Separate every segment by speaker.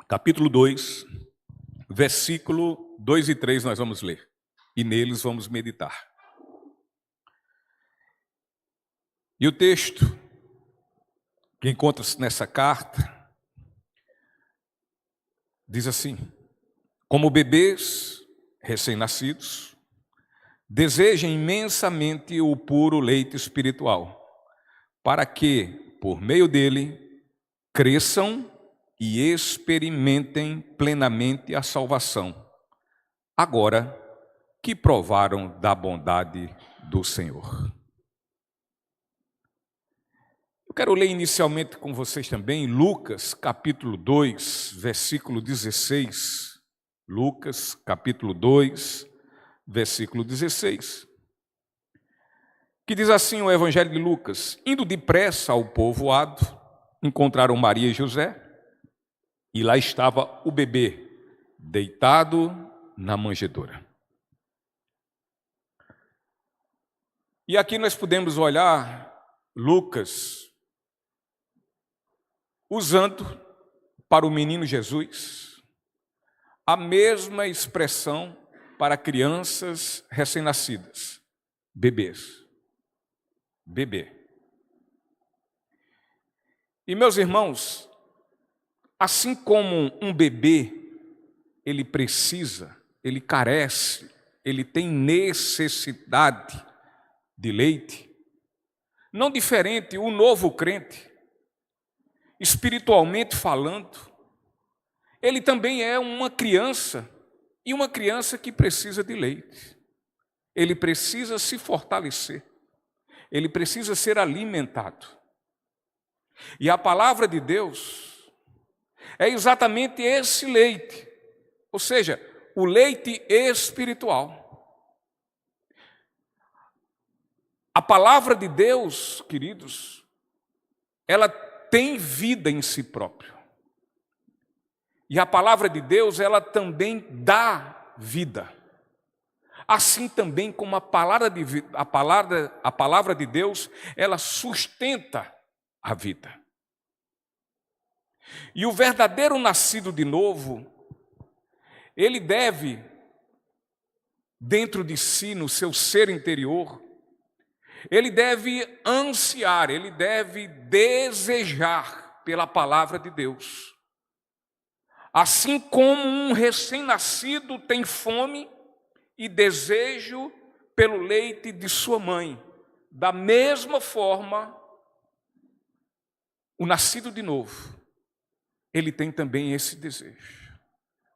Speaker 1: capítulo 2, versículo 2 e 3 nós vamos ler, e neles vamos meditar. E o texto que encontra-se nessa carta diz assim: como bebês recém-nascidos, desejem imensamente o puro leite espiritual, para que, por meio dele, cresçam e experimentem plenamente a salvação, agora que provaram da bondade do Senhor. Eu quero ler inicialmente com vocês também Lucas, capítulo 2, versículo 16. Lucas, capítulo 2, versículo 16. Que diz assim o Evangelho de Lucas: indo depressa ao povoado, encontraram Maria e José, e lá estava o bebê, deitado na manjedoura. E aqui nós podemos olhar Lucas usando para o menino Jesus a mesma expressão para crianças recém-nascidas, bebês. Bebê. E meus irmãos, assim como um bebê, ele precisa, ele carece, ele tem necessidade de leite, não diferente o novo crente, espiritualmente falando, ele também é uma criança, e uma criança que precisa de leite. Ele precisa se fortalecer, ele precisa ser alimentado. E a palavra de Deus é exatamente esse leite, ou seja, o leite espiritual. A palavra de Deus, queridos, ela tem vida em si próprio. E a palavra de Deus, ela também dá vida. Assim também como a palavra de Deus, ela sustenta a vida. E o verdadeiro nascido de novo, ele deve, dentro de si, no seu ser interior, ele deve ansiar, ele deve desejar pela palavra de Deus. Assim como um recém-nascido tem fome e desejo pelo leite de sua mãe, da mesma forma, o nascido de novo, ele tem também esse desejo.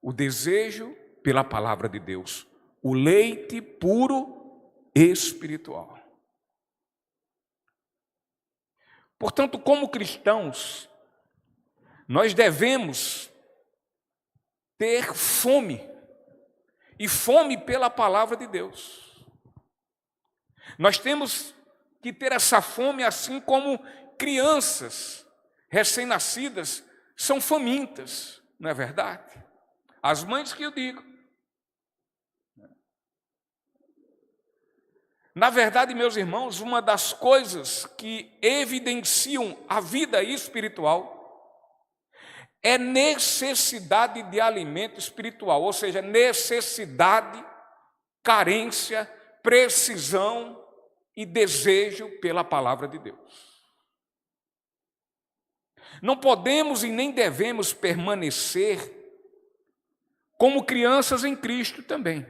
Speaker 1: O desejo pela palavra de Deus, o leite puro espiritual. Portanto, como cristãos, nós devemos ter fome, e fome pela palavra de Deus. Nós temos que ter essa fome assim como crianças recém-nascidas são famintas, não é verdade? As mães que eu digo. Na verdade, meus irmãos, uma das coisas que evidenciam a vida espiritual é necessidade de alimento espiritual, ou seja, necessidade, carência, precisão e desejo pela palavra de Deus. Não podemos e nem devemos permanecer como crianças em Cristo também.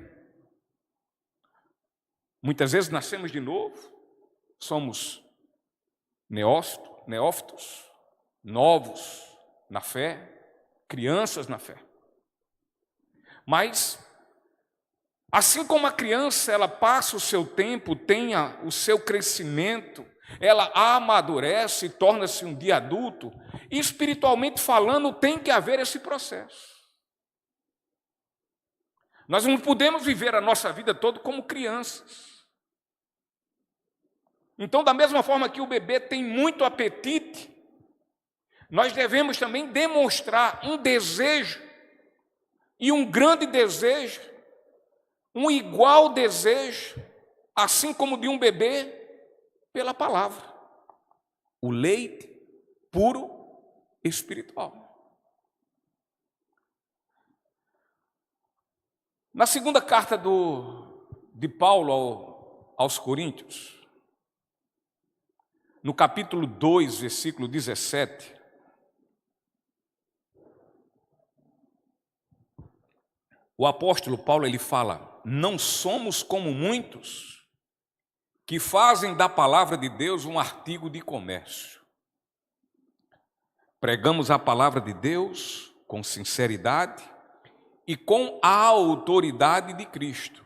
Speaker 1: Muitas vezes nascemos de novo, somos neófitos, novos na fé, crianças na fé. Mas, assim como a criança, ela passa o seu tempo, tem o seu crescimento, ela amadurece, torna-se um dia adulto, e espiritualmente falando, tem que haver esse processo. Nós não podemos viver a nossa vida toda como crianças. Então, da mesma forma que o bebê tem muito apetite, nós devemos também demonstrar um desejo, e um grande desejo, um igual desejo, assim como de um bebê, pela palavra. O leite puro espiritual. Na segunda carta de Paulo aos Coríntios, no capítulo 2, versículo 17, o apóstolo Paulo ele fala: não somos como muitos que fazem da palavra de Deus um artigo de comércio. Pregamos a palavra de Deus com sinceridade e com a autoridade de Cristo,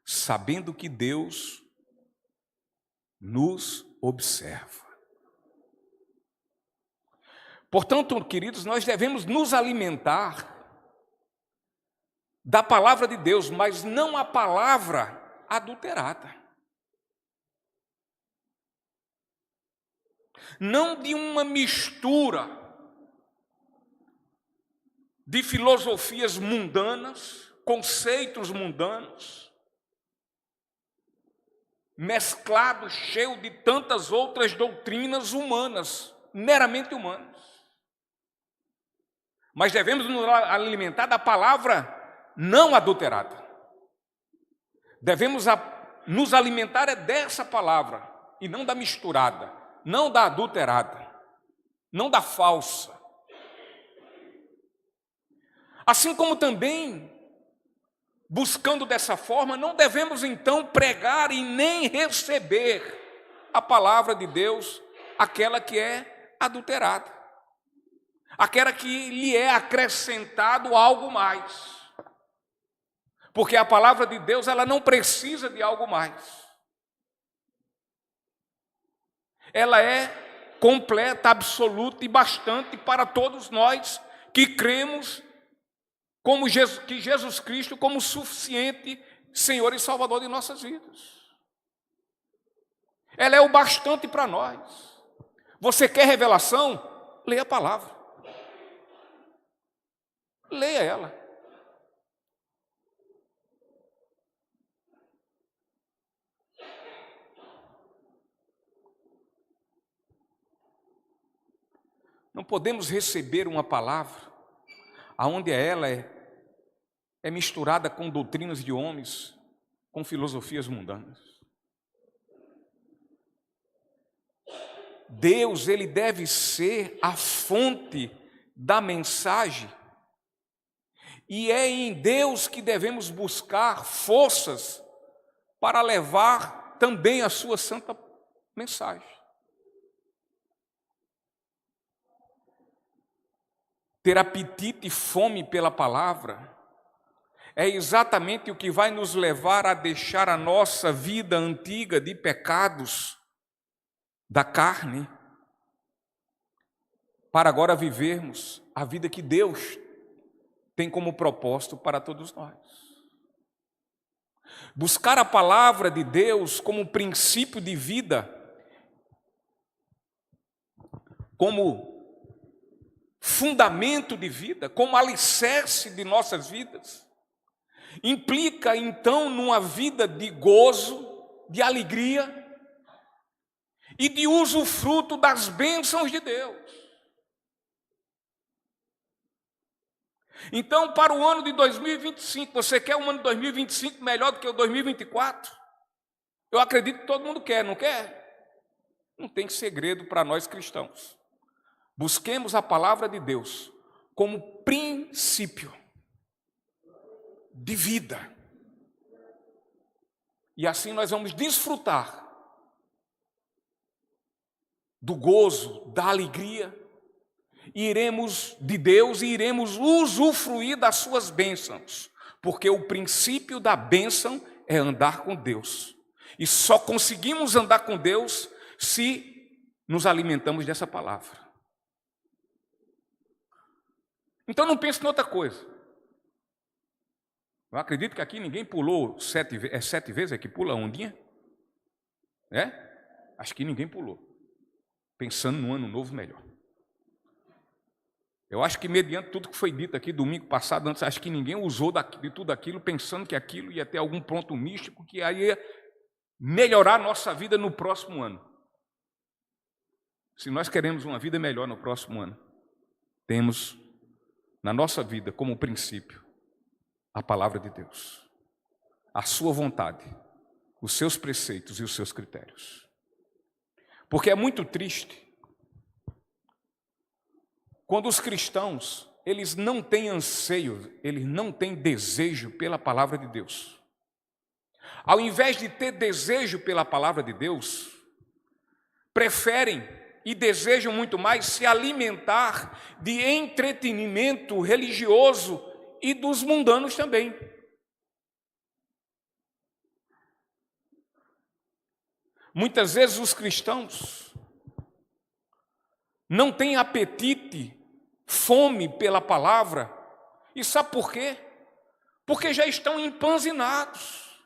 Speaker 1: sabendo que Deus nos observa. Portanto, queridos, nós devemos nos alimentar da palavra de Deus, mas não a palavra adulterada. Não de uma mistura de filosofias mundanas, conceitos mundanos, mesclados, cheio de tantas outras doutrinas humanas, meramente humanas. Mas devemos nos alimentar da palavra não adulterada. Devemos nos alimentar dessa palavra, e não da misturada, não da adulterada, não da falsa. Assim como também, buscando dessa forma, não devemos então pregar e nem receber a palavra de Deus, aquela que é adulterada, aquela que lhe é acrescentado algo mais. Porque a palavra de Deus, ela não precisa de algo mais. Ela é completa, absoluta e bastante para todos nós que cremos que Jesus Cristo como suficiente Senhor e Salvador de nossas vidas. Ela é o bastante para nós. Você quer revelação? Leia a palavra. Leia ela. Não podemos receber uma palavra aonde ela é misturada com doutrinas de homens, com filosofias mundanas. Deus, ele deve ser a fonte da mensagem, e é em Deus que devemos buscar forças para levar também a sua santa mensagem. Ter apetite e fome pela palavra é exatamente o que vai nos levar a deixar a nossa vida antiga de pecados da carne, para agora vivermos a vida que Deus tem como propósito para todos nós. Buscar a palavra de Deus como princípio de vida, como fundamento de vida, como alicerce de nossas vidas, implica então numa vida de gozo, de alegria e de usufruto das bênçãos de Deus. Então, para o ano de 2025, você quer um ano de 2025 melhor do que o 2024? Eu acredito que todo mundo quer, não quer? Não tem segredo para nós cristãos. Busquemos a palavra de Deus como princípio de vida. E assim nós vamos desfrutar do gozo, da alegria, e iremos de Deus e iremos usufruir das suas bênçãos, porque o princípio da bênção é andar com Deus. E só conseguimos andar com Deus se nos alimentamos dessa palavra. Então não pense em outra coisa. Eu acredito que aqui ninguém pulou 7 vezes, é que pula a ondinha? Acho que ninguém pulou. Pensando no ano novo melhor. Eu acho que mediante tudo que foi dito aqui domingo passado, antes, acho que ninguém usou de tudo aquilo pensando que aquilo ia ter algum ponto místico que ia melhorar a nossa vida no próximo ano. Se nós queremos uma vida melhor no próximo ano, temos na nossa vida como princípio a palavra de Deus. a sua vontade, os seus preceitos e os seus critérios. Porque é muito triste quando os cristãos, eles não têm anseio, eles não têm desejo pela palavra de Deus. Ao invés de ter desejo pela palavra de Deus, preferem e desejam muito mais se alimentar de entretenimento religioso e dos mundanos também. Muitas vezes os cristãos não têm apetite, fome pela palavra. E sabe por quê? Porque já estão empanzinados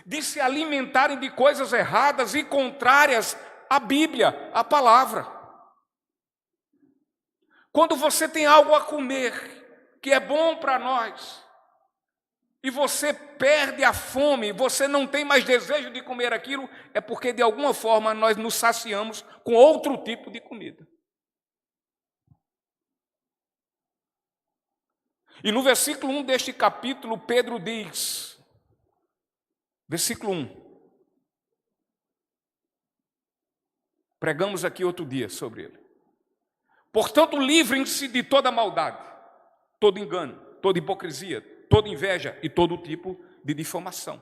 Speaker 1: de se alimentarem de coisas erradas e contrárias à Bíblia, à palavra. Quando você tem algo a comer que é bom para nós, e você perde a fome, você não tem mais desejo de comer aquilo, é porque de alguma forma nós nos saciamos com outro tipo de comida. E no versículo 1 deste capítulo, Pedro diz, versículo 1, pregamos aqui outro dia sobre ele. Portanto, livrem-se de toda maldade, todo engano, toda hipocrisia, toda inveja e todo tipo de difamação.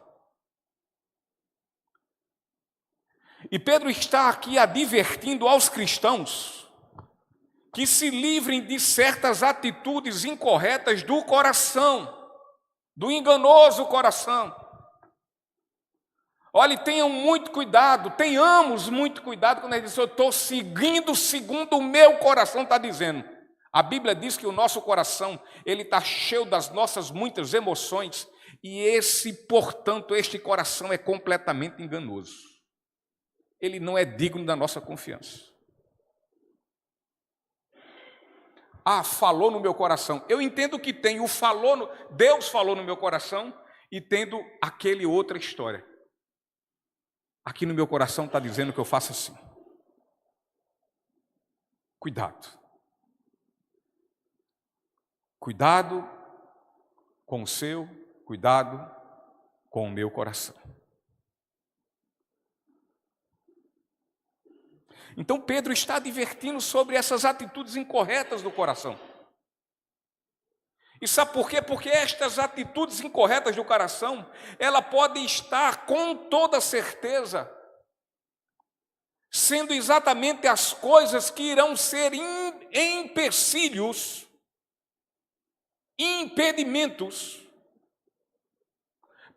Speaker 1: E Pedro está aqui advertindo aos cristãos que se livrem de certas atitudes incorretas do coração, do enganoso coração. Olhe, tenham muito cuidado, tenhamos muito cuidado quando a gente diz, eu estou seguindo segundo o meu coração está dizendo. A Bíblia diz que o nosso coração, ele está cheio das nossas muitas emoções, e portanto, este coração é completamente enganoso. Ele não é digno da nossa confiança. Ah, falou no meu coração. Eu entendo que tem o Deus falou no meu coração, e tendo aquele outra história. Aqui no meu coração está dizendo que eu faço assim. Cuidado. Cuidado com o seu, cuidado com o meu coração. Então Pedro está advertindo sobre essas atitudes incorretas do coração. E sabe por quê? Porque estas atitudes incorretas do coração, ela pode estar com toda certeza sendo exatamente as coisas que irão ser empecilhos, impedimentos,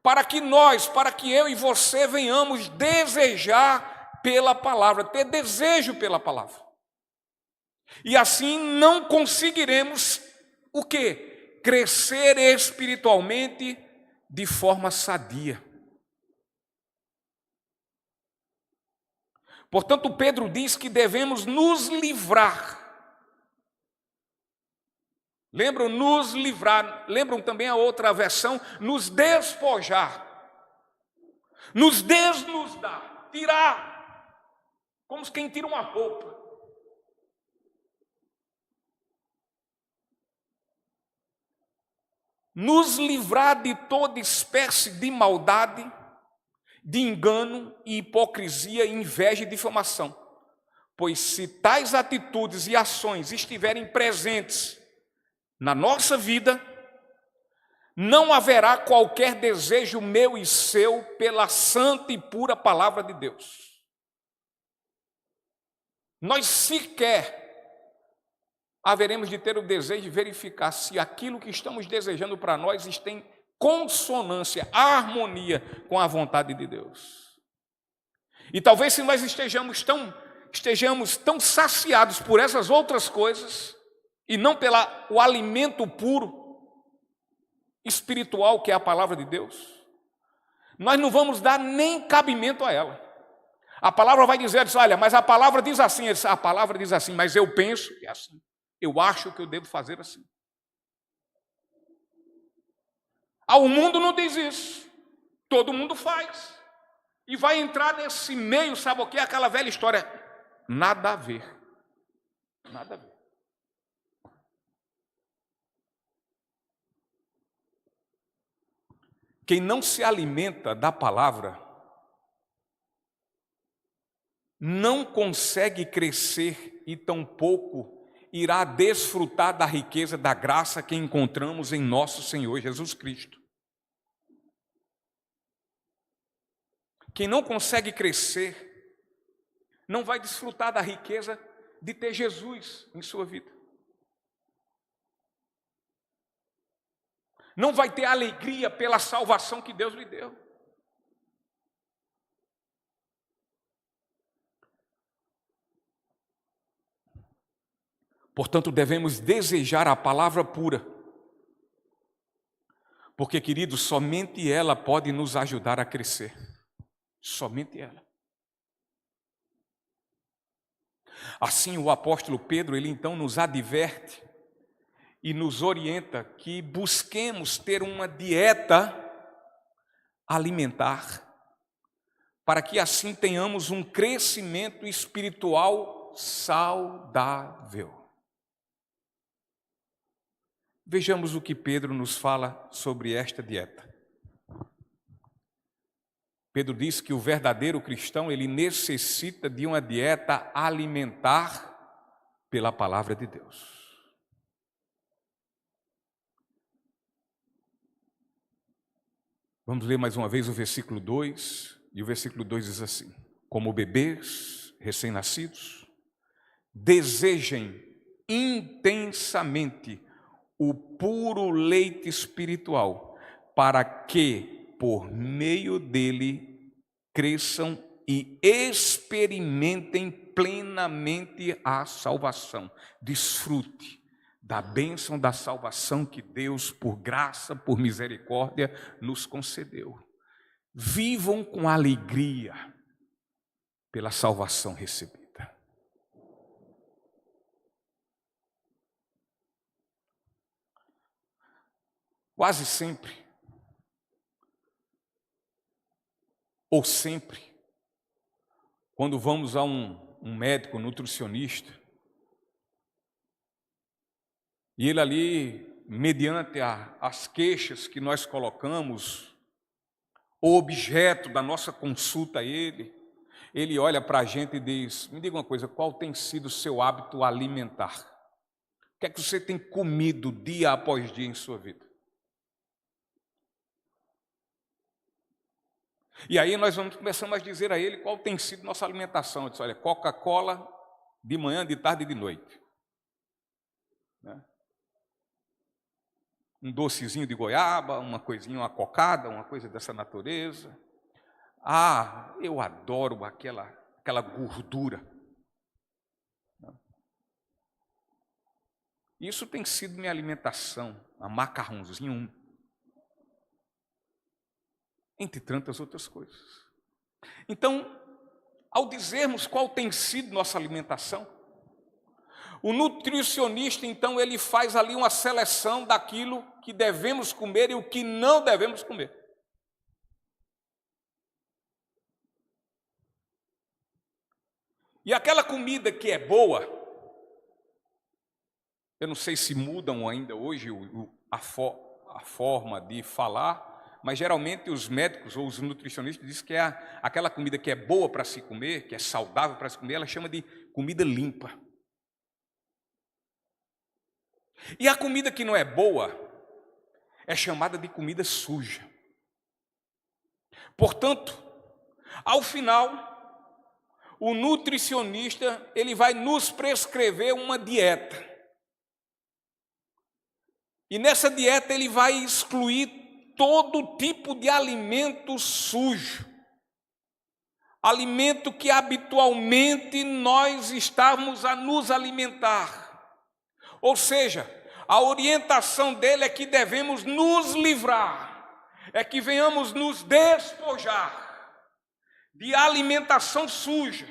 Speaker 1: para que eu e você venhamos desejar pela palavra, ter desejo pela palavra. E assim não conseguiremos o quê? Crescer espiritualmente de forma sadia. Portanto, Pedro diz que devemos nos livrar. Nos livrar. Lembram também a outra versão? Nos despojar. Nos desnudar. Tirar. Como quem tira uma roupa. Nos livrar de toda espécie de maldade, de engano e hipocrisia, inveja e difamação. Pois se tais atitudes e ações estiverem presentes na nossa vida, não haverá qualquer desejo meu e seu pela santa e pura palavra de Deus. Nós sequer haveremos de ter o desejo de verificar se aquilo que estamos desejando para nós está em consonância, harmonia com a vontade de Deus. E talvez se nós estejamos tão saciados por essas outras coisas, e não o alimento puro, espiritual, que é a palavra de Deus, nós não vamos dar nem cabimento a ela. A palavra vai dizer, olha, mas a palavra diz assim, a palavra diz assim, mas eu penso que é assim. Eu acho que eu devo fazer assim. O mundo não diz isso. Todo mundo faz. E vai entrar nesse meio, sabe o que? Aquela velha história. Nada a ver. Nada a ver. Quem não se alimenta da palavra não consegue crescer e tampouco irá desfrutar da riqueza da graça que encontramos em nosso Senhor Jesus Cristo. Quem não consegue crescer não vai desfrutar da riqueza de ter Jesus em sua vida. Não vai ter alegria pela salvação que Deus lhe deu. Portanto, devemos desejar a palavra pura. Porque, queridos, somente ela pode nos ajudar a crescer. Somente ela. Assim, o apóstolo Pedro, ele então nos adverte e nos orienta que busquemos ter uma dieta alimentar, para que assim tenhamos um crescimento espiritual saudável. Vejamos o que Pedro nos fala sobre esta dieta. Pedro diz que o verdadeiro cristão, ele necessita de uma dieta alimentar pela palavra de Deus. Vamos ler mais uma vez o versículo 2, e o versículo 2 diz assim: como bebês recém-nascidos, desejem intensamente o puro leite espiritual, para que, por meio dele, cresçam e experimentem plenamente a salvação. Desfrute da bênção da salvação que Deus, por graça, por misericórdia, nos concedeu. Vivam com alegria pela salvação recebida. Quase sempre, ou sempre, quando vamos a um médico nutricionista, e ele ali, mediante as queixas que nós colocamos, o objeto da nossa consulta a ele olha para a gente e diz: me diga uma coisa, qual tem sido o seu hábito alimentar? O que é que você tem comido dia após dia em sua vida? E aí nós começamos a dizer a ele qual tem sido nossa alimentação. Eu disse: olha, Coca-Cola de manhã, de tarde e de noite. Né? Um docezinho de goiaba, uma coisinha, uma cocada, uma coisa dessa natureza. Ah, eu adoro aquela gordura. Isso tem sido minha alimentação, um macarrãozinho, entre tantas outras coisas. Então, ao dizermos qual tem sido nossa alimentação, o nutricionista, então, ele faz ali uma seleção daquilo que devemos comer e o que não devemos comer. E aquela comida que é boa, eu não sei se mudam ainda hoje a forma de falar, mas geralmente os médicos ou os nutricionistas dizem que aquela comida que é boa para se comer, que é saudável para se comer, ela chama de comida limpa. E a comida que não é boa é chamada de comida suja. Portanto, ao final, o nutricionista ele vai nos prescrever uma dieta. E nessa dieta ele vai excluir todo tipo de alimento sujo. Alimento que habitualmente nós estamos a nos alimentar. Ou seja, a orientação dele é que devemos nos livrar, é que venhamos nos despojar de alimentação suja.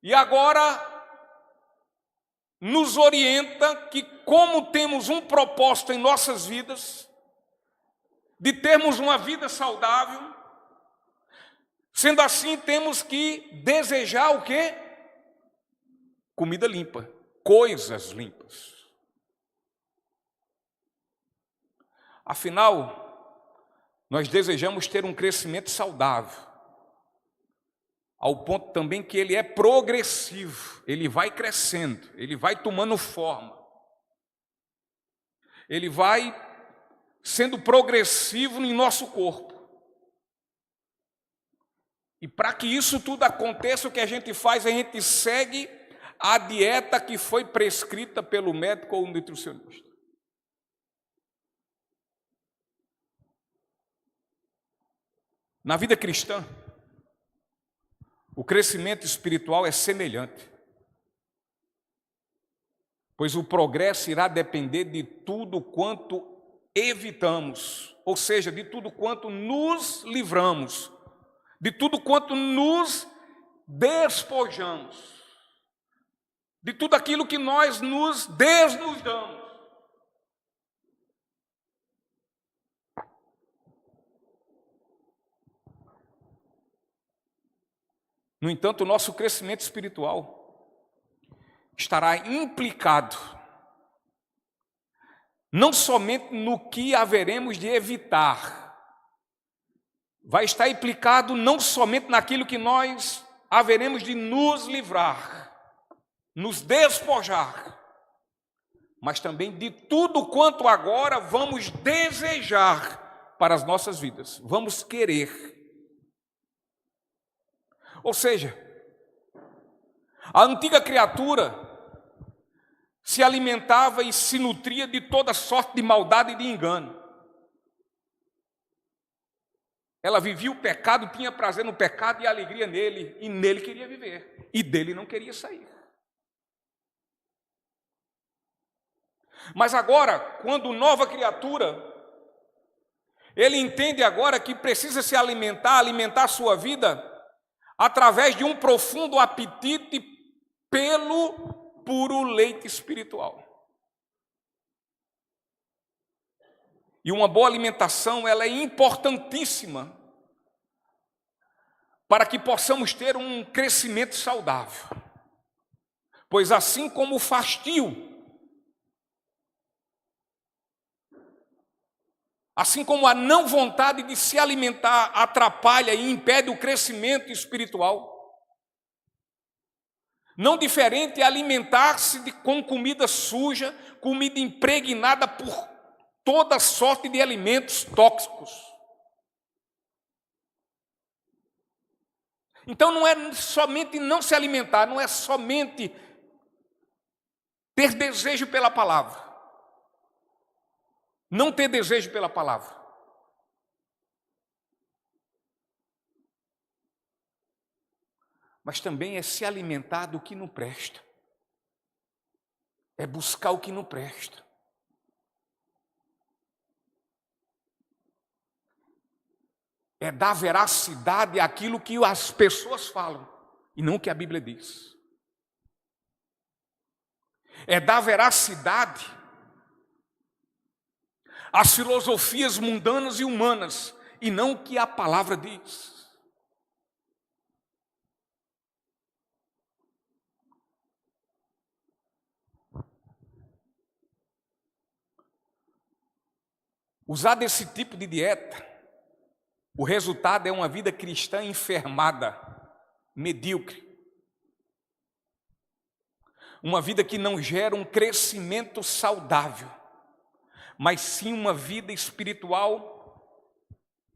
Speaker 1: E agora nos orienta que, como temos um propósito em nossas vidas, de termos uma vida saudável, sendo assim, temos que desejar o quê? Comida limpa, coisas limpas. Afinal, nós desejamos ter um crescimento saudável, ao ponto também que ele é progressivo, ele vai crescendo, ele vai tomando forma, ele vai sendo progressivo em nosso corpo. E para que isso tudo aconteça, o que a gente faz? A gente segue a dieta que foi prescrita pelo médico ou nutricionista. Na vida cristã, o crescimento espiritual é semelhante, pois o progresso irá depender de tudo quanto evitamos, ou seja, de tudo quanto nos livramos, de tudo quanto nos despojamos, de tudo aquilo que nós nos desnudamos. No entanto, o nosso crescimento espiritual estará implicado não somente no que haveremos de evitar, vai estar implicado não somente naquilo que nós haveremos de nos livrar, nos despojar, mas também de tudo quanto agora vamos desejar para as nossas vidas, vamos querer. Ou seja, a antiga criatura se alimentava e se nutria de toda sorte de maldade e de engano. Ela vivia o pecado, tinha prazer no pecado e alegria nele, e nele queria viver, e dele não queria sair. Mas agora, quando nova criatura, ele entende agora que precisa se alimentar a sua vida através de um profundo apetite pelo puro leite espiritual. E uma boa alimentação, ela é importantíssima para que possamos ter um crescimento saudável. Pois assim como o fastio, assim como a não vontade de se alimentar atrapalha e impede o crescimento espiritual, não diferente é alimentar-se com comida suja, comida impregnada por toda sorte de alimentos tóxicos. Então não é somente não se alimentar, não é somente ter desejo pela palavra, não ter desejo pela palavra. Mas também é se alimentar do que não presta. É buscar o que não presta. É dar veracidade àquilo que as pessoas falam e não o que a Bíblia diz. É dar veracidade às filosofias mundanas e humanas e não o que a palavra diz. Usar desse tipo de dieta, o resultado é uma vida cristã enfermada, medíocre. Uma vida que não gera um crescimento saudável, mas sim uma vida espiritual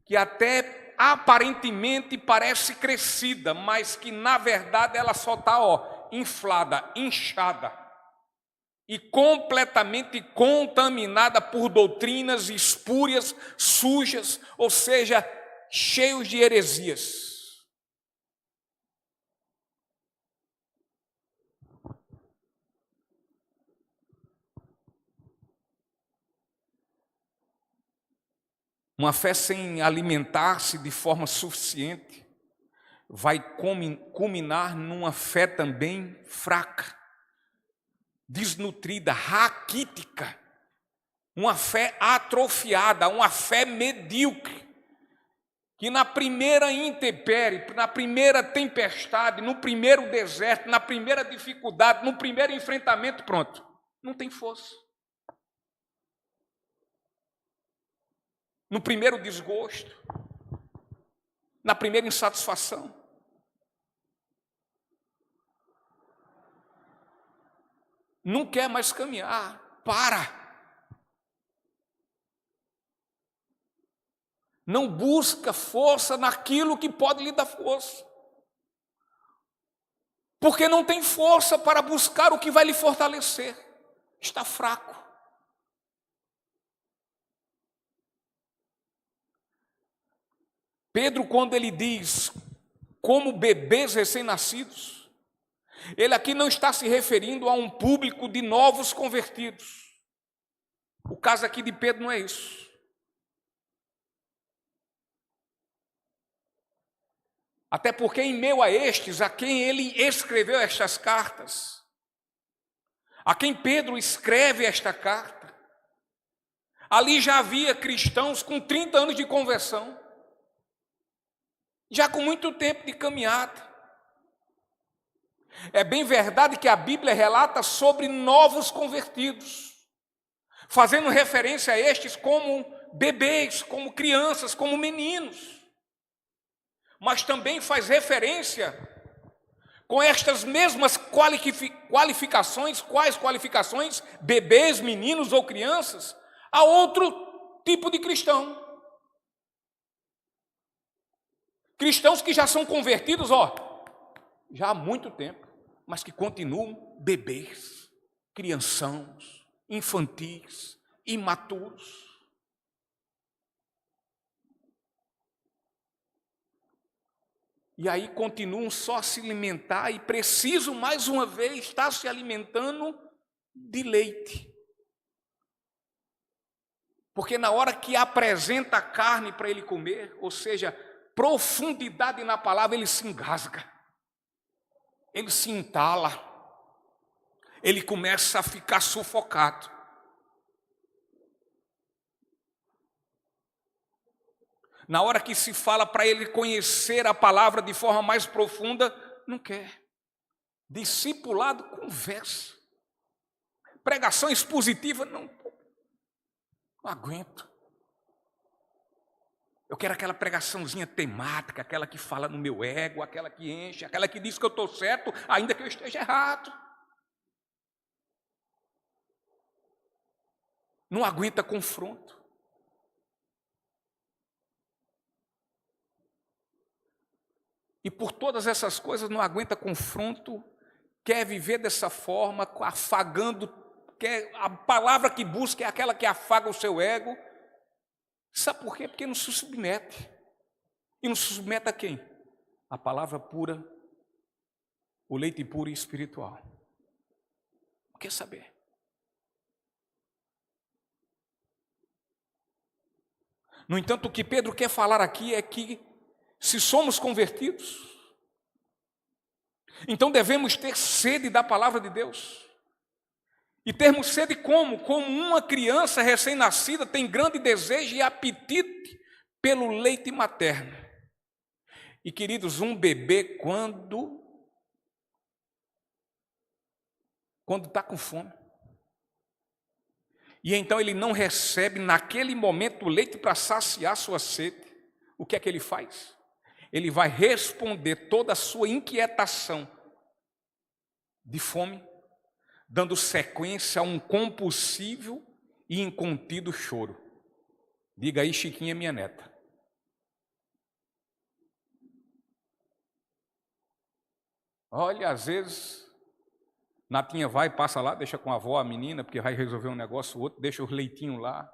Speaker 1: que até aparentemente parece crescida, mas que na verdade ela só está inflada, inchada e completamente contaminada por doutrinas espúrias, sujas, ou seja, cheios de heresias. Uma fé sem alimentar-se de forma suficiente vai culminar numa fé também fraca, desnutrida, raquítica, uma fé atrofiada, uma fé medíocre, que na primeira intempérie, na primeira tempestade, no primeiro deserto, na primeira dificuldade, no primeiro enfrentamento, pronto, não tem força. no primeiro desgosto, na primeira insatisfação. Não quer mais caminhar, para. Não busca força naquilo que pode lhe dar força. Porque não tem força para buscar o que vai lhe fortalecer. Está fraco. Pedro, quando ele diz como bebês recém-nascidos, ele aqui não está se referindo a um público de novos convertidos. O caso aqui de Pedro não é isso. Até porque em meio a estes, a quem ele escreveu estas cartas, a quem Pedro escreve esta carta, ali já havia cristãos com 30 anos de conversão, já com muito tempo de caminhada. É bem verdade que a Bíblia relata sobre novos convertidos, fazendo referência a estes como bebês, como crianças, como meninos. Mas também faz referência com estas mesmas qualificações, quais qualificações? Bebês, meninos ou crianças, a outro tipo de cristão. Cristãos que já são convertidos, já há muito tempo, mas que continuam bebês, criançãos, infantis, imaturos. E aí continuam só a se alimentar e precisam, mais uma vez, estar se alimentando de leite. Porque na hora que apresenta a carne para ele comer, ou seja, profundidade na palavra, ele se engasga, ele se entala, ele começa a ficar sufocado. Na hora que se fala para ele conhecer a palavra de forma mais profunda, não quer. Discipulado, conversa. Pregação expositiva, não aguento. Eu quero aquela pregaçãozinha temática, aquela que fala no meu ego, aquela que enche, aquela que diz que eu estou certo, ainda que eu esteja errado. Não aguenta confronto. E por todas essas coisas não aguenta confronto, quer viver dessa forma, afagando, a palavra que busca é aquela que afaga o seu ego. Sabe por quê? Porque não se submete. E não se submete a quem? A palavra pura, o leite puro e espiritual. Não quer saber. No entanto, o que Pedro quer falar aqui é que se somos convertidos, então devemos ter sede da palavra de Deus. E termos sede como? Como uma criança recém-nascida tem grande desejo e apetite pelo leite materno. E queridos, um bebê quando está com fome, e então ele não recebe naquele momento o leite para saciar sua sede, o que é que ele faz? Ele vai responder toda a sua inquietação de fome, dando sequência a um compulsivo e incontido choro. Diga aí, Chiquinha, minha neta. Olha, às vezes, Natinha vai, passa lá, deixa com a avó a menina, porque vai resolver um negócio, o outro deixa os leitinhos lá.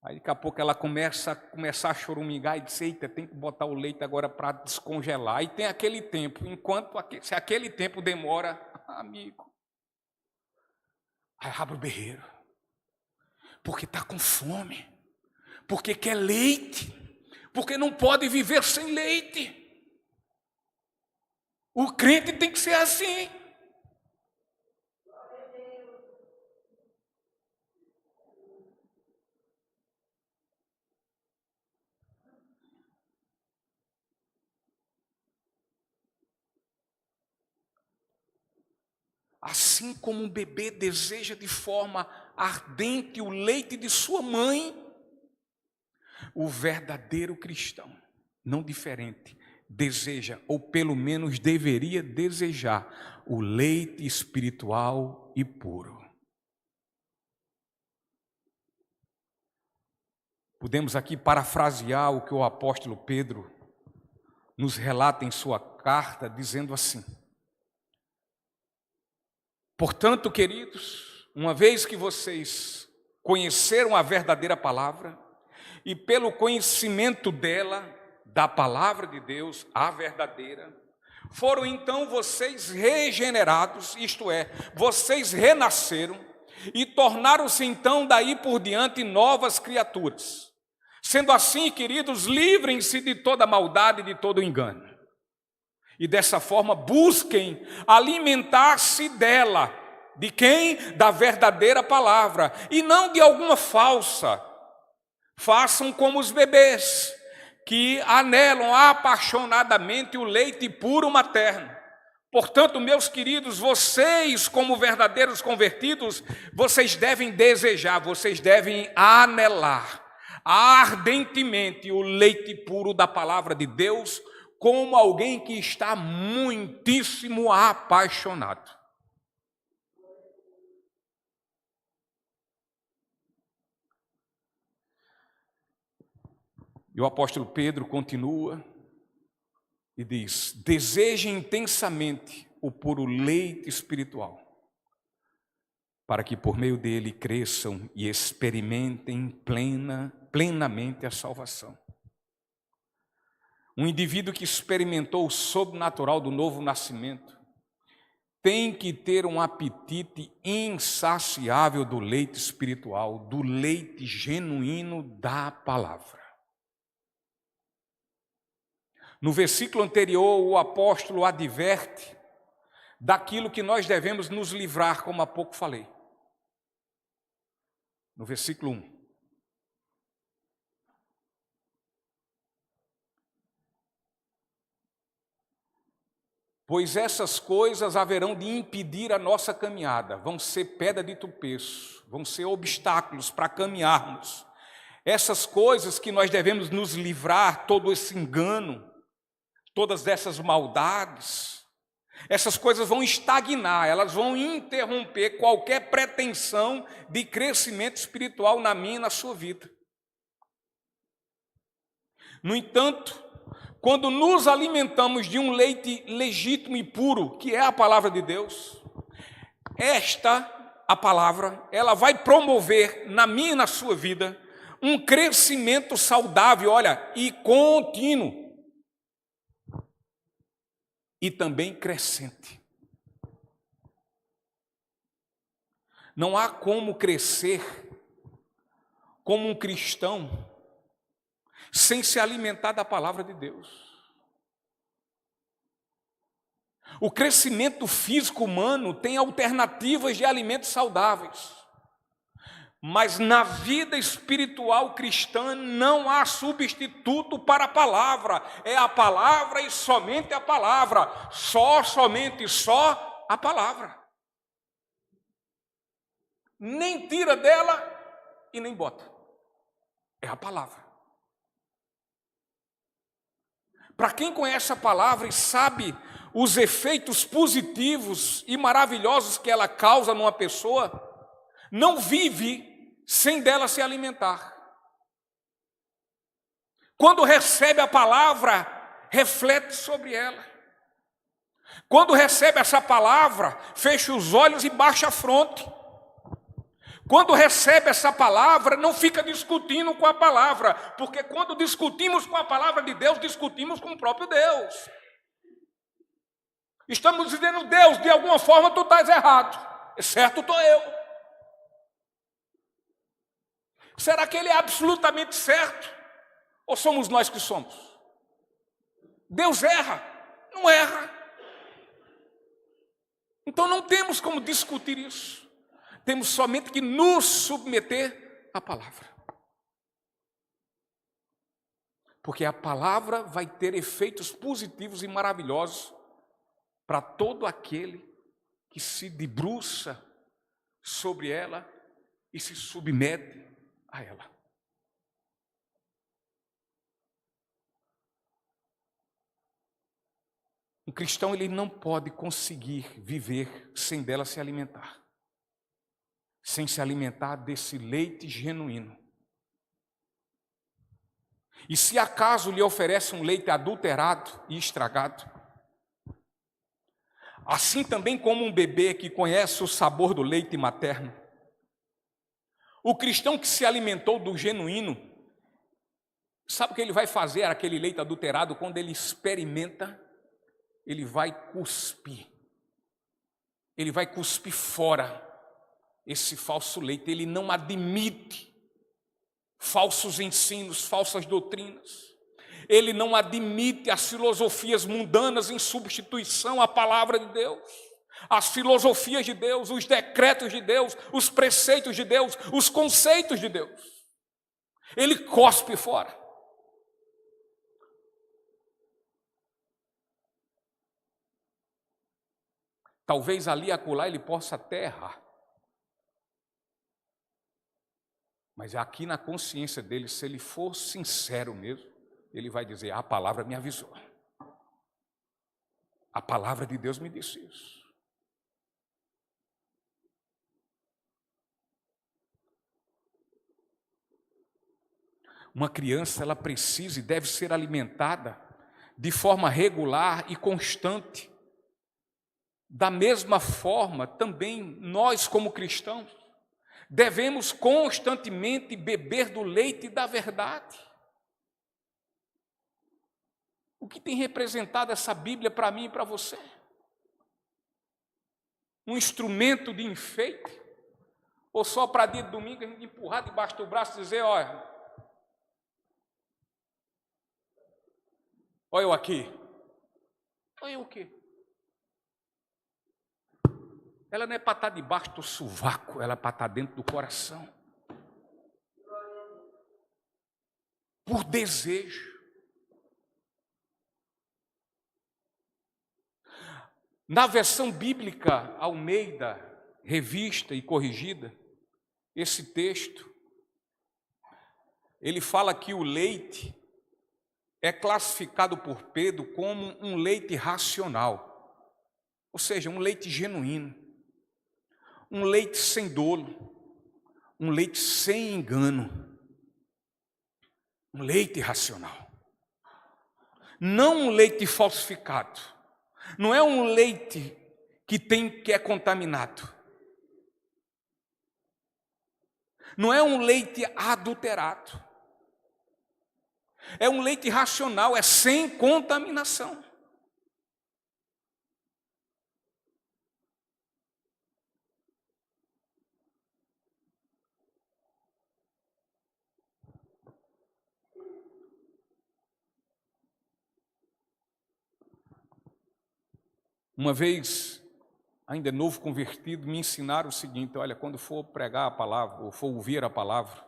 Speaker 1: Aí daqui a pouco ela começa a chorumingar e diz, eita, tem que botar o leite agora para descongelar. E tem aquele tempo, se aquele tempo demora, amigo, aí abre o berreiro, porque está com fome, porque quer leite, porque não pode viver sem leite. O crente tem que ser assim. Assim como um bebê deseja de forma ardente o leite de sua mãe, O verdadeiro cristão, não diferente, deseja, ou pelo menos deveria desejar, o leite espiritual e puro. Podemos aqui parafrasear o que o apóstolo Pedro nos relata em sua carta, dizendo assim: portanto, queridos, uma vez que vocês conheceram a verdadeira palavra, e pelo conhecimento dela, da palavra de Deus, a verdadeira, foram então vocês regenerados, isto é, vocês renasceram, e tornaram-se então daí por diante novas criaturas. Sendo assim, queridos, livrem-se de toda maldade e de todo engano. E dessa forma busquem alimentar-se dela. De quem? Da verdadeira palavra, e não de alguma falsa. Façam como os bebês, que anelam apaixonadamente o leite puro materno. Portanto, meus queridos, vocês, como verdadeiros convertidos, vocês devem desejar, vocês devem anelar ardentemente o leite puro da palavra de Deus, como alguém que está muitíssimo apaixonado. E o apóstolo Pedro continua e diz: desejem intensamente o puro leite espiritual, para que por meio dele cresçam e experimentem plenamente a salvação. Um indivíduo que experimentou o sobrenatural do novo nascimento tem que ter um apetite insaciável do leite espiritual, do leite genuíno da palavra. No versículo anterior, o apóstolo adverte daquilo que nós devemos nos livrar, como há pouco falei. No versículo 1. Pois essas coisas haverão de impedir a nossa caminhada, vão ser pedra de tropeço, vão ser obstáculos para caminharmos. Essas coisas que nós devemos nos livrar, todo esse engano, todas essas maldades, essas coisas vão estagnar, elas vão interromper qualquer pretensão de crescimento espiritual na minha e na sua vida. No entanto, quando nos alimentamos de um leite legítimo e puro, que é a palavra de Deus, a palavra, ela vai promover na minha e na sua vida um crescimento saudável, olha, e contínuo. E também crescente. Não há como crescer como um cristão sem se alimentar da palavra de Deus. O crescimento físico humano tem alternativas de alimentos saudáveis, mas na vida espiritual cristã não há substituto para a palavra. É a palavra e somente a palavra, somente a palavra. Nem tira dela e nem bota. É a palavra. Para quem conhece a palavra e sabe os efeitos positivos e maravilhosos que ela causa numa pessoa, não vive sem dela se alimentar. Quando recebe a palavra, reflete sobre ela. Quando recebe essa palavra, fecha os olhos e baixa a fronte. Quando recebe essa palavra, não fica discutindo com a palavra, porque quando discutimos com a palavra de Deus, discutimos com o próprio Deus. Estamos dizendo: Deus, de alguma forma tu estás errado, certo estou eu. Será que ele é absolutamente certo? Ou somos nós que somos? Deus erra? Não erra. Então não temos como discutir isso. Temos somente que nos submeter à palavra. Porque a palavra vai ter efeitos positivos e maravilhosos para todo aquele que se debruça sobre ela e se submete a ela. cristão ele não pode conseguir viver sem dela se alimentar. Sem se alimentar desse leite genuíno. E se acaso lhe oferece um leite adulterado e estragado, assim também como um bebê que conhece o sabor do leite materno, o cristão que se alimentou do genuíno, sabe o que ele vai fazer aquele leite adulterado? Quando ele experimenta, ele vai cuspir. Ele vai cuspir fora esse falso leite. Ele não admite falsos ensinos, falsas doutrinas. Ele não admite as filosofias mundanas em substituição à palavra de Deus. As filosofias de Deus, os decretos de Deus, os preceitos de Deus, os conceitos de Deus. Ele cospe fora. Talvez ali e acolá ele possa até errar. Mas aqui na consciência dele, se ele for sincero mesmo, ele vai dizer: a palavra me avisou. A palavra de Deus me disse isso. Uma criança, ela precisa e deve ser alimentada de forma regular e constante. Da mesma forma, também nós como cristãos, devemos constantemente beber do leite da verdade. O que tem representado essa Bíblia para mim e para você? Um instrumento de enfeite? Ou só para dia de domingo a gente empurrar debaixo do braço e dizer: olha eu aqui. Olha eu o quê? Ela não é para estar debaixo do sovaco, ela é para estar dentro do coração. Por desejo. Na versão bíblica Almeida, revista e corrigida, esse texto, ele fala que o leite é classificado por Pedro como um leite racional, ou seja, um leite genuíno. Um leite sem dolo, um leite sem engano, um leite racional. Não um leite falsificado, não é um leite que é contaminado. Não é um leite adulterado. É um leite racional, é sem contaminação. Uma vez, ainda novo convertido, me ensinaram o seguinte: olha, quando for pregar a palavra, ou for ouvir a palavra,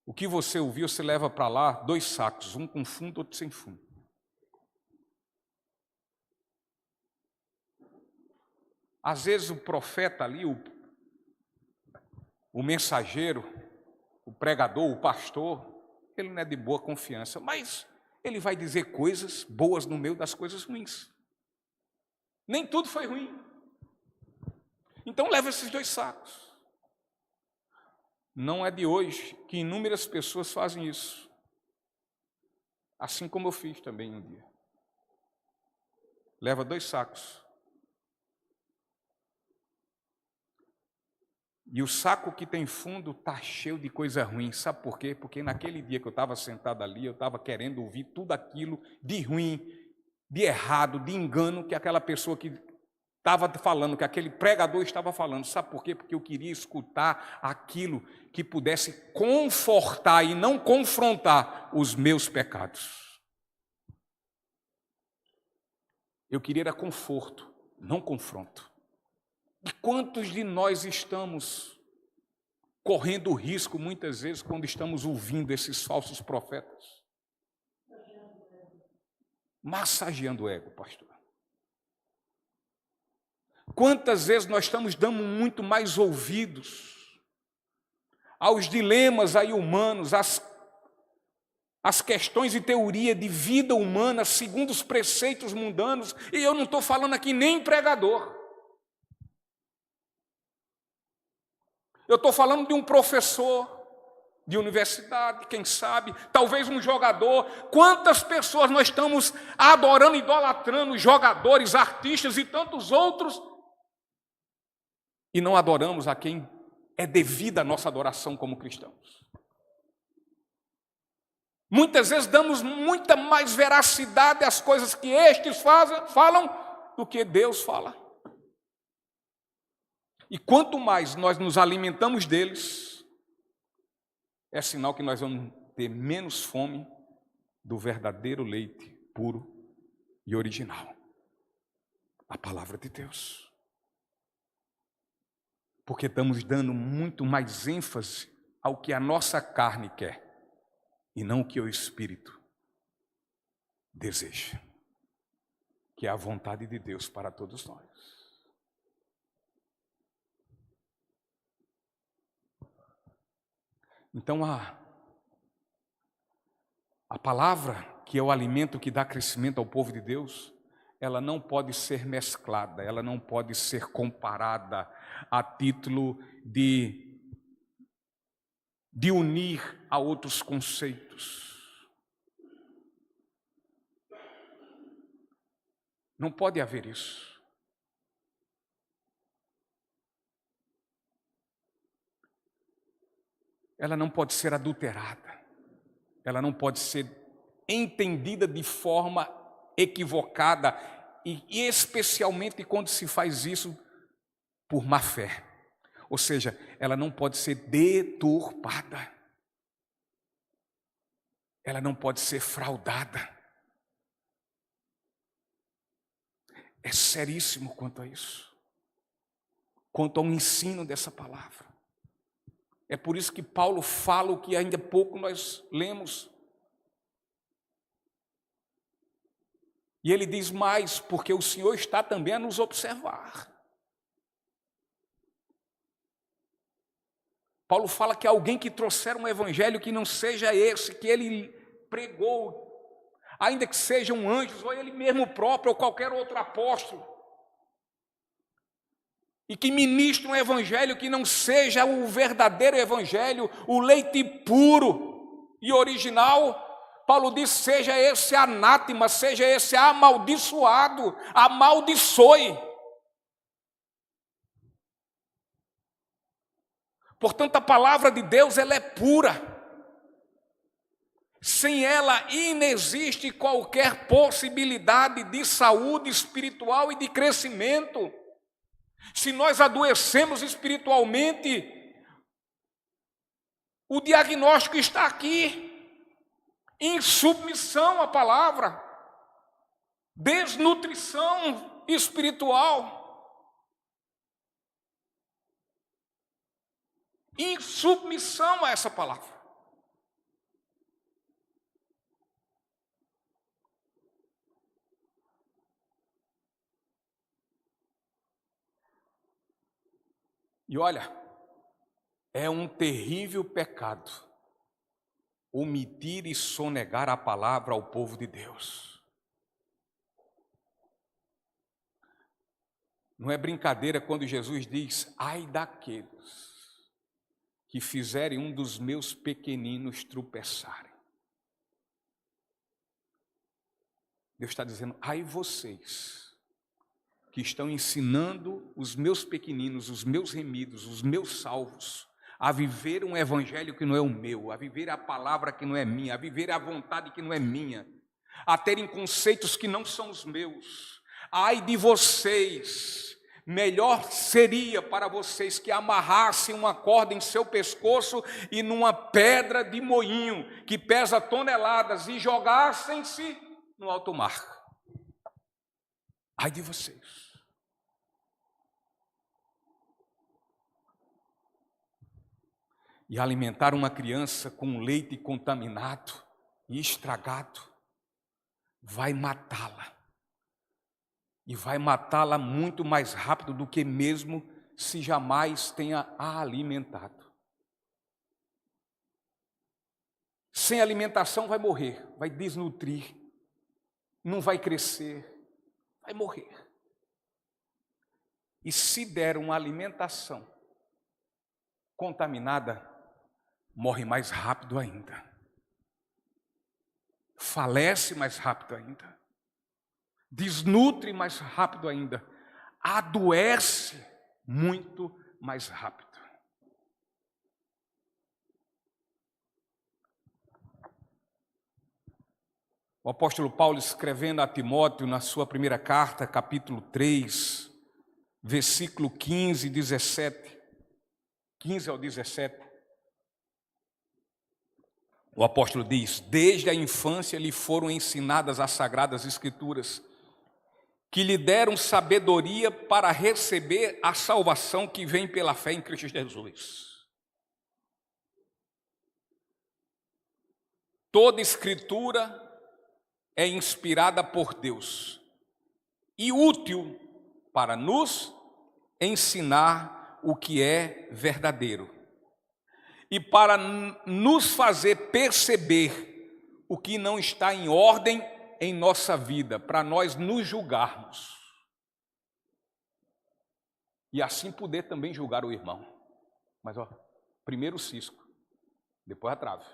Speaker 1: o que você ouviu, você leva para lá 2 sacos, um com fundo, outro sem fundo. Às vezes o profeta ali, o mensageiro, o pregador, o pastor, ele não é de boa confiança, mas ele vai dizer coisas boas no meio das coisas ruins. Nem tudo foi ruim. Então leva esses 2 sacos. Não é de hoje que inúmeras pessoas fazem isso. Assim como eu fiz também um dia. Leva 2 sacos. E o saco que tem fundo está cheio de coisa ruim. Sabe por quê? Porque naquele dia que eu estava sentado ali, eu estava querendo ouvir tudo aquilo de ruim, de errado, de engano que aquela pessoa que estava falando, que aquele pregador estava falando. Sabe por quê? Porque eu queria escutar aquilo que pudesse confortar e não confrontar os meus pecados. Eu queria era conforto, não confronto. E quantos de nós estamos correndo o risco, muitas vezes, quando estamos ouvindo esses falsos profetas? Massageando o ego, pastor. Quantas vezes nós estamos dando muito mais ouvidos aos dilemas aí humanos, as questões e teoria de vida humana segundo os preceitos mundanos, e eu não estou falando aqui nem pregador. Eu estou falando de um professor de universidade, quem sabe, talvez um jogador. Quantas pessoas nós estamos adorando, idolatrando, jogadores, artistas e tantos outros, e não adoramos a quem é devida a nossa adoração como cristãos. Muitas vezes damos muita mais veracidade às coisas que estes falam do que Deus fala. E quanto mais nós nos alimentamos deles, é sinal que nós vamos ter menos fome do verdadeiro leite puro e original, a palavra de Deus. Porque estamos dando muito mais ênfase ao que a nossa carne quer e não o que o Espírito deseja, que é a vontade de Deus para todos nós. Então, a palavra, que é o alimento que dá crescimento ao povo de Deus, ela não pode ser mesclada, ela não pode ser comparada a título de unir a outros conceitos. Não pode haver isso. Ela não pode ser adulterada, ela não pode ser entendida de forma equivocada, e especialmente quando se faz isso por má fé. Ou seja, ela não pode ser deturpada, ela não pode ser fraudada. É seríssimo quanto a isso, quanto ao ensino dessa palavra. É por isso que Paulo fala o que ainda há pouco nós lemos. E ele diz mais, porque o Senhor está também a nos observar. Paulo fala que alguém que trouxer um evangelho que não seja esse, que ele pregou, ainda que sejam anjos, ou ele mesmo próprio, ou qualquer outro apóstolo, e que ministre um evangelho que não seja o verdadeiro evangelho, o leite puro e original, Paulo diz, seja esse anátema, seja esse amaldiçoado, amaldiçoe. Portanto, a palavra de Deus, ela é pura. Sem ela, inexiste qualquer possibilidade de saúde espiritual e de crescimento. Se nós adoecemos espiritualmente, o diagnóstico está aqui. Insubmissão à palavra, desnutrição espiritual, insubmissão a essa palavra. E olha, é um terrível pecado omitir e sonegar a palavra ao povo de Deus. Não é brincadeira quando Jesus diz, ai daqueles que fizerem um dos meus pequeninos tropeçarem. Deus está dizendo, ai vocês que estão ensinando os meus pequeninos, os meus remidos, os meus salvos, a viver um evangelho que não é o meu, a viver a palavra que não é minha, a viver a vontade que não é minha, a terem conceitos que não são os meus. Ai de vocês, melhor seria para vocês que amarrassem uma corda em seu pescoço e numa pedra de moinho que pesa toneladas e jogassem-se no alto mar. Ai de vocês. E alimentar uma criança com leite contaminado e estragado vai matá-la. E vai matá-la muito mais rápido do que mesmo se jamais tenha a alimentado. sem alimentação vai morrer, vai desnutrir, não vai crescer, vai morrer. E se der uma alimentação contaminada, morre mais rápido ainda. Falece mais rápido ainda. Desnutre mais rápido ainda. Adoece muito mais rápido. O apóstolo Paulo, escrevendo a Timóteo na sua primeira carta, capítulo 3, versículo 15 e 17, 15 ao 17, o apóstolo diz: desde a infância lhe foram ensinadas as sagradas escrituras, que lhe deram sabedoria para receber a salvação que vem pela fé em Cristo Jesus. Toda escritura é inspirada por Deus e útil para nos ensinar o que é verdadeiro e para nos fazer perceber o que não está em ordem em nossa vida, para nós nos julgarmos e assim poder também julgar o irmão. Mas primeiro o cisco, depois a trave.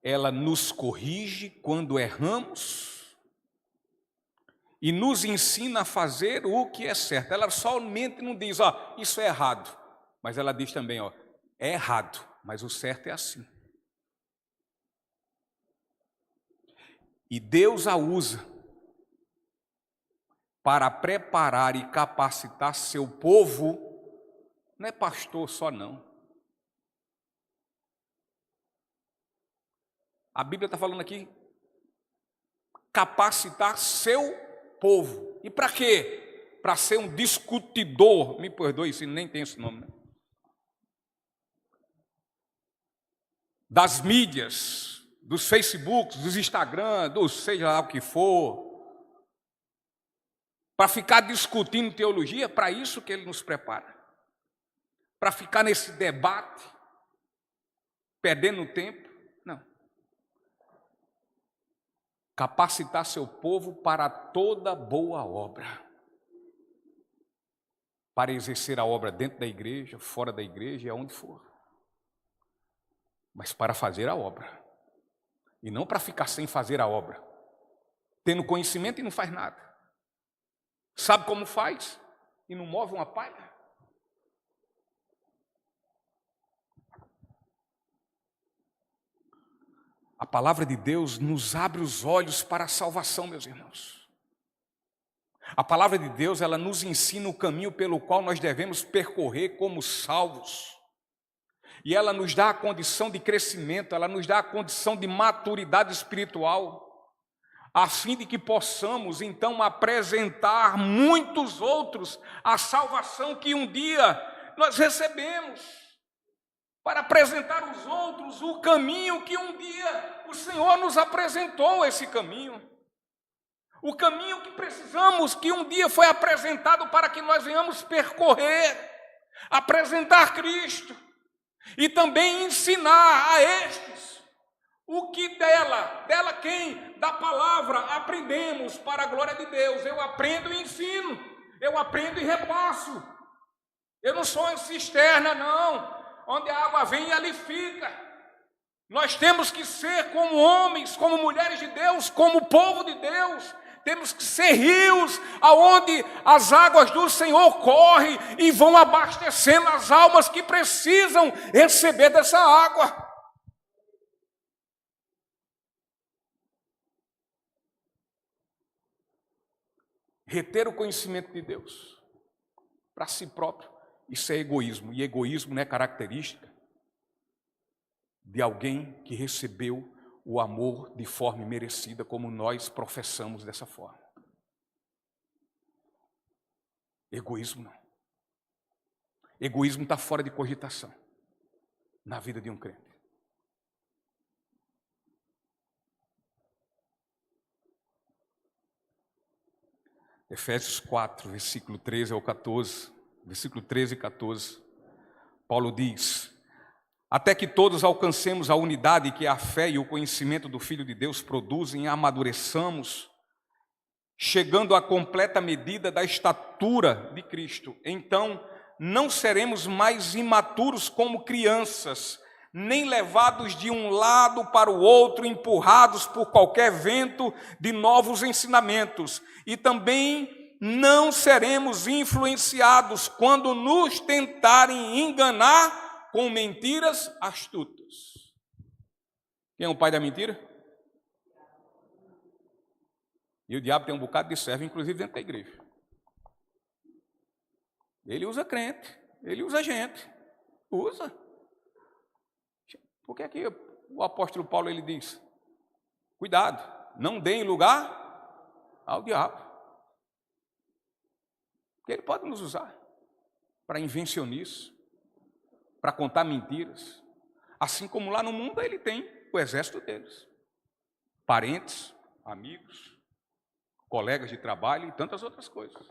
Speaker 1: Ela nos corrige quando erramos e nos ensina a fazer o que é certo. Ela somente não diz, isso é errado, mas ela diz também, é errado, mas o certo é assim. E Deus a usa para preparar e capacitar seu povo, não é pastor só não. A Bíblia está falando aqui, capacitar seu povo. E para quê? Para ser um discutidor, me perdoe se nem tem esse nome, né? Das mídias, dos Facebooks, dos Instagram, dos seja lá o que for, para ficar discutindo teologia, para isso que ele nos prepara. Para ficar nesse debate, perdendo tempo. Capacitar seu povo para toda boa obra, para exercer a obra dentro da igreja, fora da igreja e aonde for, mas para fazer a obra, e não para ficar sem fazer a obra, tendo conhecimento e não faz nada, sabe como faz e não move uma palha. A palavra de Deus nos abre os olhos para a salvação, meus irmãos. A palavra de Deus, ela nos ensina o caminho pelo qual nós devemos percorrer como salvos. E ela nos dá a condição de crescimento, ela nos dá a condição de maturidade espiritual, a fim de que possamos, então, apresentar muitos outros a salvação que um dia nós recebemos. Para apresentar aos outros o caminho que um dia o Senhor nos apresentou, esse caminho. O caminho que precisamos, que um dia foi apresentado para que nós venhamos percorrer, apresentar Cristo e também ensinar a estes o que dela quem? Da palavra aprendemos para a glória de Deus. Eu aprendo e ensino, eu aprendo e repasso. Eu não sou uma cisterna, não. Onde a água vem e ali fica. Nós temos que ser como homens, como mulheres de Deus, como povo de Deus. Temos que ser rios aonde as águas do Senhor correm e vão abastecendo as almas que precisam receber dessa água. Reter o conhecimento de Deus para si próprio. Isso é egoísmo, e egoísmo não é característica de alguém que recebeu o amor de forma merecida, como nós professamos dessa forma. Egoísmo não. Egoísmo está fora de cogitação na vida de um crente. Efésios 4, versículo 13 ao 14, versículo 13 e 14, Paulo diz: até que todos alcancemos a unidade que a fé e o conhecimento do Filho de Deus produzem e amadureçamos, chegando à completa medida da estatura de Cristo. Então, não seremos mais imaturos como crianças, nem levados de um lado para o outro, empurrados por qualquer vento de novos ensinamentos. E também não seremos influenciados quando nos tentarem enganar com mentiras astutas. Quem é o pai da mentira? E o diabo tem um bocado de servo, inclusive dentro da igreja. Ele usa crente, ele usa gente, usa. Por que aqui o apóstolo Paulo ele diz: cuidado, não deem lugar ao diabo. Porque ele pode nos usar para invencionices, para contar mentiras. Assim como lá no mundo ele tem o exército deles. Parentes, amigos, colegas de trabalho e tantas outras coisas.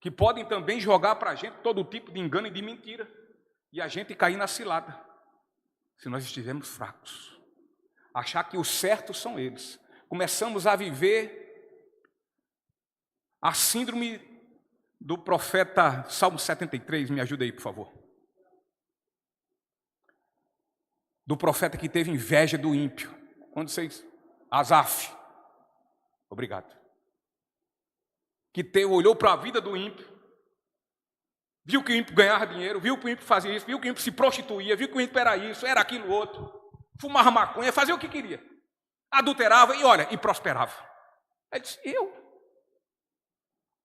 Speaker 1: Que podem também jogar para a gente todo tipo de engano e de mentira. E a gente cair na cilada, se nós estivermos fracos. Achar que os certos são eles. Começamos a viver a síndrome do profeta, Salmo 73, me ajuda aí, por favor. Do profeta que teve inveja do ímpio. Onde vocês? Asaf. Obrigado. Que olhou para a vida do ímpio. Viu que o ímpio ganhava dinheiro, viu que o ímpio fazia isso, viu que o ímpio se prostituía, viu que o ímpio era isso, era aquilo outro. Fumava maconha, fazia o que queria. Adulterava e olha, e prosperava. Ele disse: eu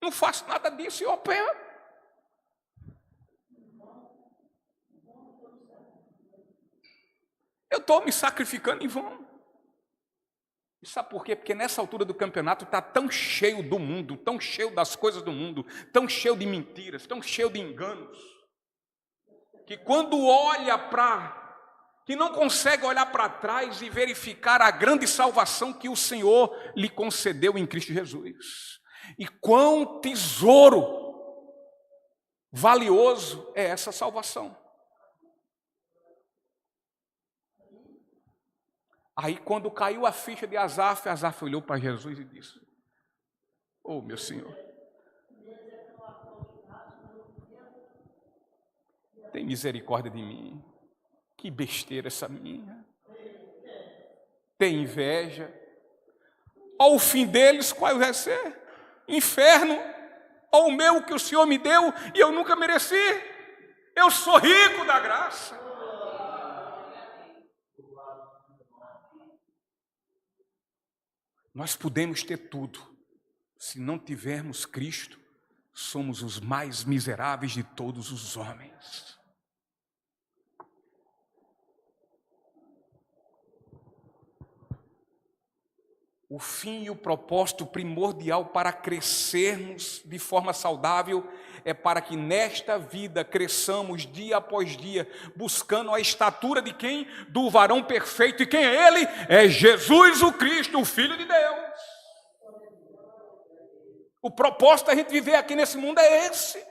Speaker 1: não faço nada disso, eu opero. Eu estou me sacrificando em vão. E sabe por quê? Porque nessa altura do campeonato está tão cheio do mundo, tão cheio das coisas do mundo, tão cheio de mentiras, tão cheio de enganos, que quando olha que não consegue olhar para trás e verificar a grande salvação que o Senhor lhe concedeu em Cristo Jesus. E quão tesouro valioso é essa salvação. Aí quando caiu a ficha de Asaf, Asaf olhou para Jesus e disse: oh, meu Senhor, tem misericórdia de mim. Que besteira essa minha. Tem inveja. Ao fim deles, qual vai ser? Inferno. Ao meu que o Senhor me deu e eu nunca mereci. Eu sou rico da graça. Nós podemos ter tudo. Se não tivermos Cristo, somos os mais miseráveis de todos os homens. O fim e o propósito primordial para crescermos de forma saudável é para que nesta vida cresçamos dia após dia, buscando a estatura de quem? Do varão perfeito. E quem é ele? É Jesus o Cristo, o Filho de Deus. O propósito da gente viver aqui nesse mundo é esse.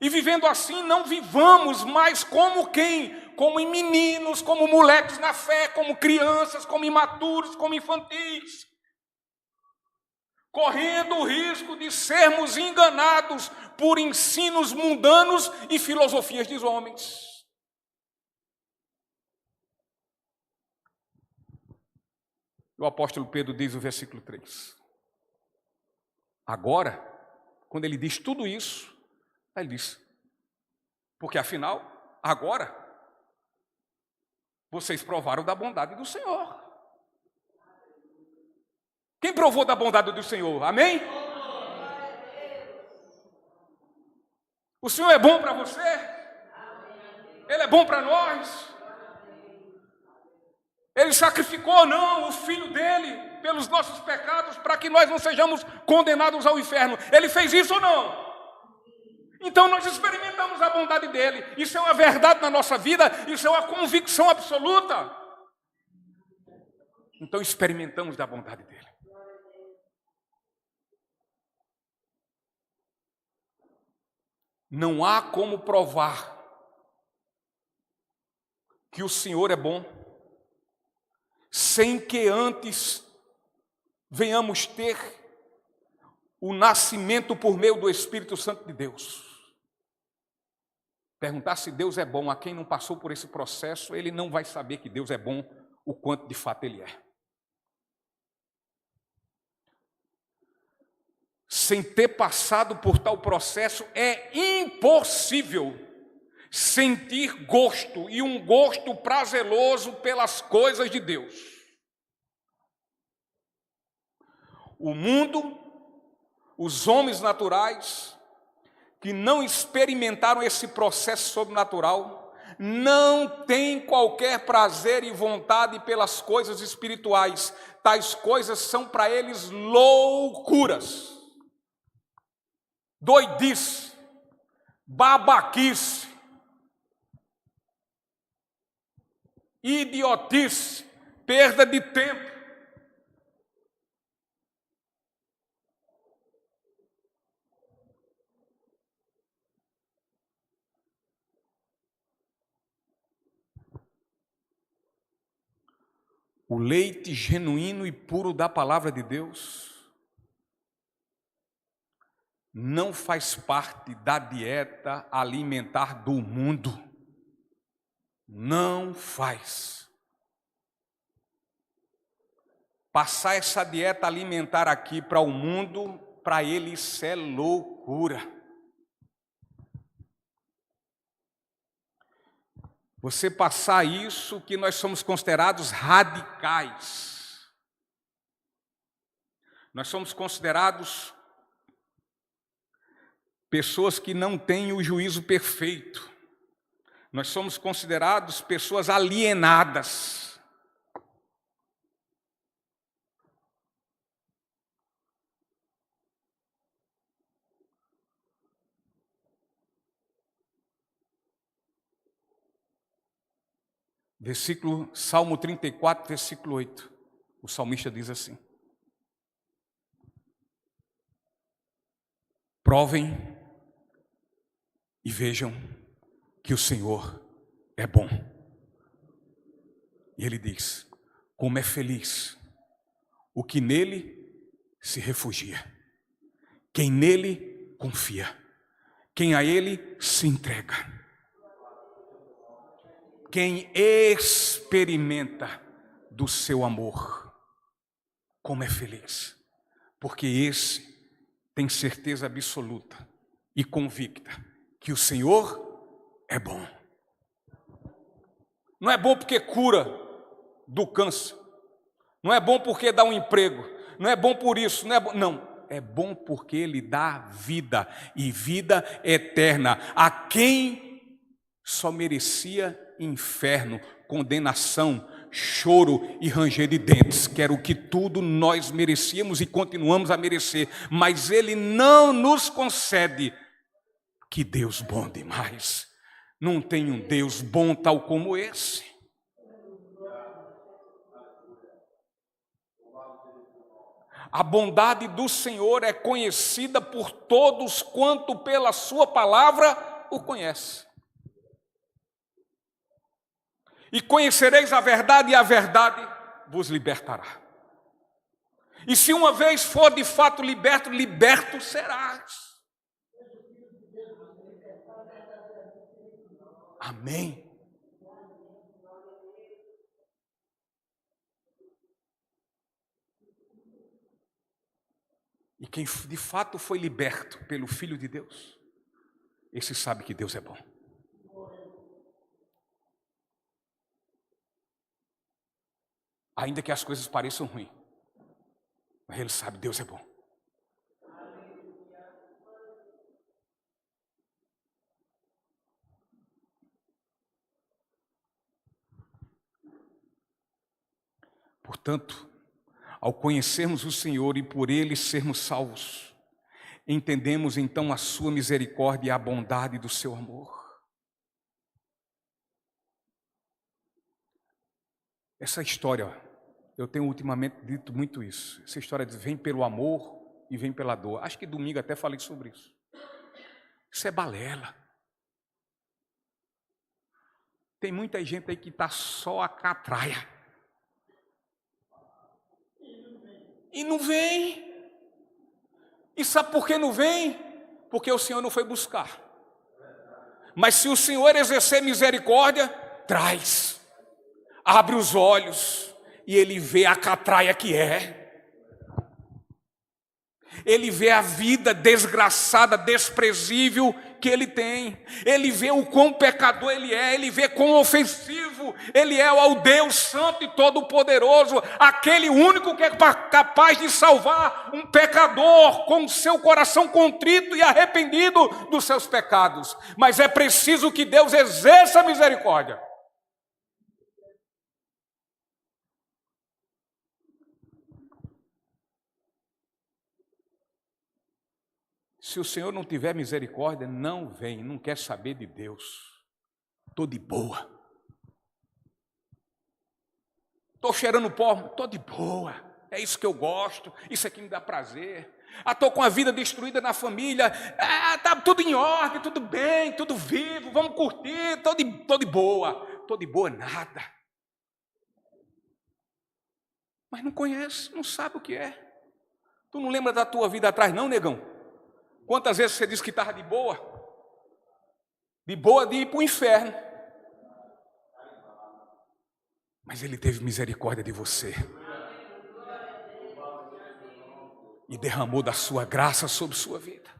Speaker 1: E vivendo assim, não vivamos mais como quem? Como meninos, como moleques na fé, como crianças, como imaturos, como infantis. Correndo o risco de sermos enganados por ensinos mundanos e filosofias dos homens. O apóstolo Pedro diz no versículo 3. Agora, quando ele diz tudo isso, ele diz: porque afinal, agora, vocês provaram da bondade do Senhor. Quem provou da bondade do Senhor? Amém? O Senhor é bom para você? Ele é bom para nós? Ele sacrificou ou não o Filho dele pelos nossos pecados para que nós não sejamos condenados ao inferno? Ele fez isso ou não? Então nós experimentamos a bondade dele. Isso é uma verdade na nossa vida, isso é uma convicção absoluta. Então experimentamos da bondade dele. Não há como provar que o Senhor é bom sem que antes venhamos ter o nascimento por meio do Espírito Santo de Deus. Perguntar se Deus é bom a quem não passou por esse processo, ele não vai saber que Deus é bom o quanto de fato ele é. Sem ter passado por tal processo, é impossível sentir gosto, e um gosto prazeroso pelas coisas de Deus. O mundo, os homens naturais, que não experimentaram esse processo sobrenatural, não têm qualquer prazer e vontade pelas coisas espirituais. Tais coisas são para eles loucuras, doidice, babaquice, idiotice, perda de tempo. O leite genuíno e puro da palavra de Deus não faz parte da dieta alimentar do mundo. Não faz. Passar essa dieta alimentar aqui para o mundo, para ele isso é loucura. Você passar isso, que nós somos considerados radicais. Nós somos considerados pessoas que não têm o juízo perfeito. Nós somos considerados pessoas alienadas. Salmo 34, versículo 8. O salmista diz assim: provem e vejam que o Senhor é bom. E ele diz: como é feliz o que nele se refugia, quem nele confia, quem a ele se entrega, quem experimenta do seu amor. Como é feliz, porque esse tem certeza absoluta e convicta que o Senhor é bom. Não é bom porque cura do câncer, não é bom porque dá um emprego, não é bom por isso, não, é bom porque ele dá vida, e vida eterna a quem só merecia inferno, condenação, choro e ranger de dentes, que era o que tudo nós merecíamos e continuamos a merecer, mas ele não nos concede. Que Deus bom demais! Não tem um Deus bom tal como esse. A bondade do Senhor é conhecida por todos quanto pela sua palavra o conhece. E conhecereis a verdade, e a verdade vos libertará. E se uma vez for de fato liberto, liberto serás. Amém. E quem de fato foi liberto pelo Filho de Deus, esse sabe que Deus é bom. Ainda que as coisas pareçam ruins, mas ele sabe que Deus é bom. Portanto, ao conhecermos o Senhor e por Ele sermos salvos, entendemos então a sua misericórdia e a bondade do seu amor. Essa história Eu tenho ultimamente dito muito isso. Essa história de vem pelo amor e vem pela dor. Acho que domingo até falei sobre isso. Isso é balela. Tem muita gente aí que está só a catraia. E não vem. E sabe por que não vem? Porque o Senhor não foi buscar. Mas se o Senhor exercer misericórdia, traz. Abre os olhos e ele vê a catraia que é. Ele vê a vida desgraçada, desprezível que ele tem. Ele vê o quão pecador ele é. Ele vê quão ofensivo ele é ao Deus Santo e Todo-Poderoso. Aquele único que é capaz de salvar um pecador com o seu coração contrito e arrependido dos seus pecados. Mas é preciso que Deus exerça a misericórdia. Se o Senhor não tiver misericórdia, não vem, não quer saber de Deus. Estou de boa. Estou cheirando pó, estou de boa. É isso que eu gosto, isso aqui me dá prazer. Estou com a vida destruída na família. Está tudo em ordem, tudo bem, tudo vivo, vamos curtir, estou de boa. Estou de boa nada. Mas não conhece, não sabe o que é. Tu não lembra da tua vida atrás não, negão? Quantas vezes você disse que estava de boa? De boa de ir para o inferno. Mas Ele teve misericórdia de você. E derramou da sua graça sobre sua vida.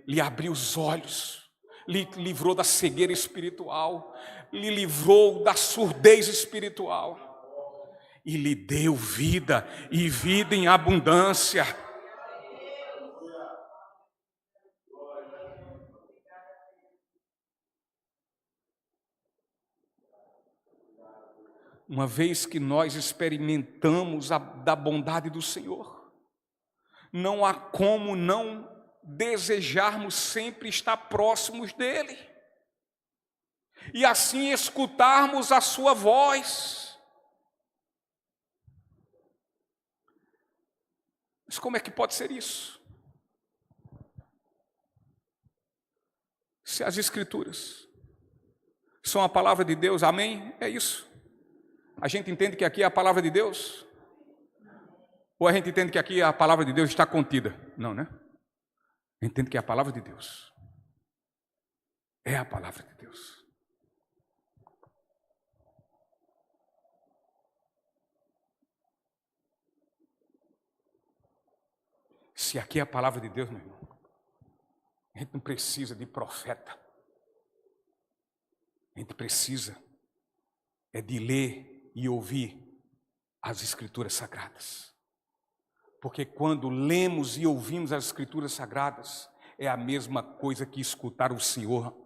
Speaker 1: Lhe abriu os olhos. Lhe livrou da cegueira espiritual. Lhe livrou da surdez espiritual. E lhe deu vida, e vida em abundância. Uma vez que nós experimentamos da bondade do Senhor, não há como não desejarmos sempre estar próximos dEle, e assim escutarmos a sua voz. Mas como é que pode ser isso? Se as Escrituras são a palavra de Deus, amém? É isso. A gente entende que aqui é a palavra de Deus? Ou a gente entende que aqui a palavra de Deus está contida? Não, né? A gente entende que é a palavra de Deus. É a palavra de Deus. Se aqui é a palavra de Deus, meu irmão, a gente não precisa de profeta. A gente precisa de ler e ouvir as Escrituras Sagradas. Porque quando lemos e ouvimos as Escrituras Sagradas, é a mesma coisa que escutar o Senhor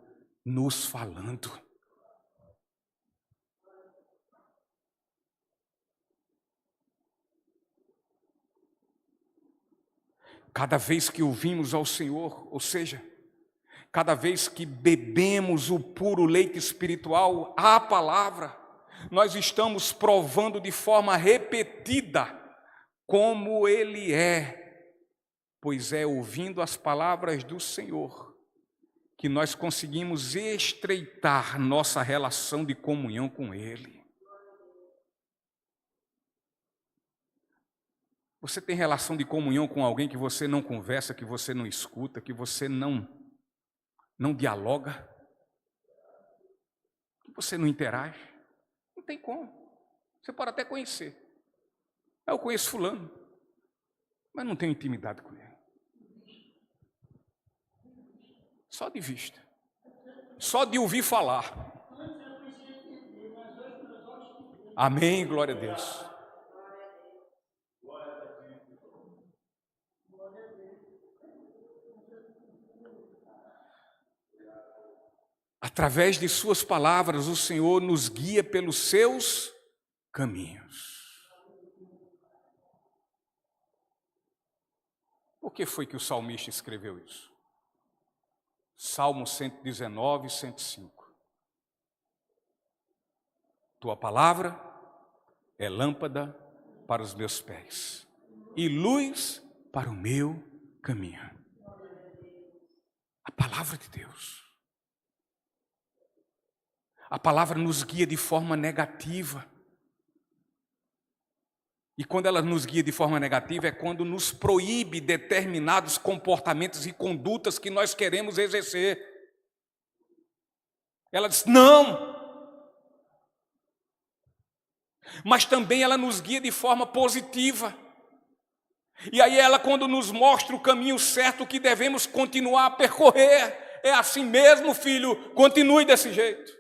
Speaker 1: nos falando. Cada vez que ouvimos ao Senhor, ou seja, cada vez que bebemos o puro leite espiritual, a palavra, nós estamos provando de forma repetida como Ele é, pois é ouvindo as palavras do Senhor que nós conseguimos estreitar nossa relação de comunhão com Ele. Você tem relação de comunhão com alguém que você não conversa, que você não escuta, que você não dialoga, que você não interage? Não tem como. Você pode até conhecer. Eu conheço fulano, mas não tenho intimidade com ele. Só de vista. Só de ouvir falar. Amém, glória a Deus. Através de suas palavras, o Senhor nos guia pelos seus caminhos. Por que foi que o salmista escreveu isso? Salmo 119, 105. Tua palavra é lâmpada para os meus pés e luz para o meu caminho. A palavra de Deus. A palavra nos guia de forma negativa. E quando ela nos guia de forma negativa é quando nos proíbe determinados comportamentos e condutas que nós queremos exercer. Ela diz, não! Mas também ela nos guia de forma positiva. E aí ela, quando nos mostra o caminho certo que devemos continuar a percorrer, é assim mesmo, filho, continue desse jeito.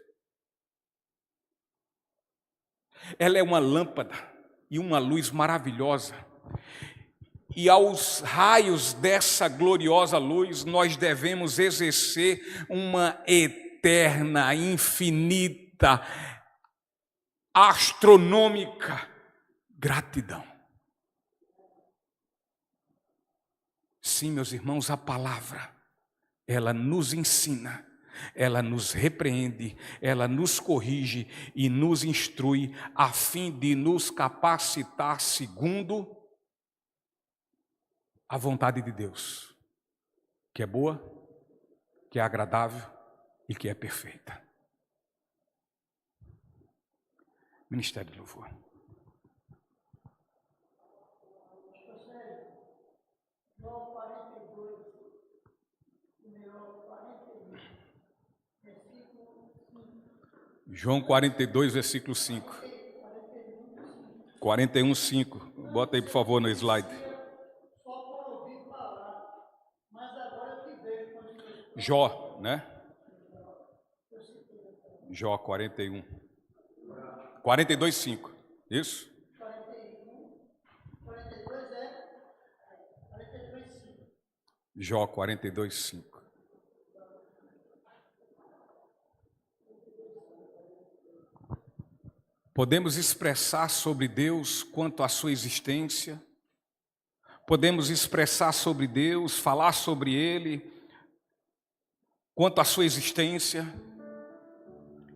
Speaker 1: Ela é uma lâmpada e uma luz maravilhosa. E aos raios dessa gloriosa luz, nós devemos exercer uma eterna, infinita, astronômica gratidão. Sim, meus irmãos, a palavra, ela nos ensina, ela nos repreende, ela nos corrige e nos instrui a fim de nos capacitar segundo a vontade de Deus, que é boa, que é agradável e que é perfeita. Ministério de Louvor. João 42, versículo 5. 41, 5. Bota aí, por favor, no slide. Jó, né? Jó 41. 42, 5. Isso? 42 é 42, 5. Jó 42, 5. Podemos expressar sobre Deus quanto à sua existência, podemos expressar sobre Deus, falar sobre Ele, quanto à sua existência,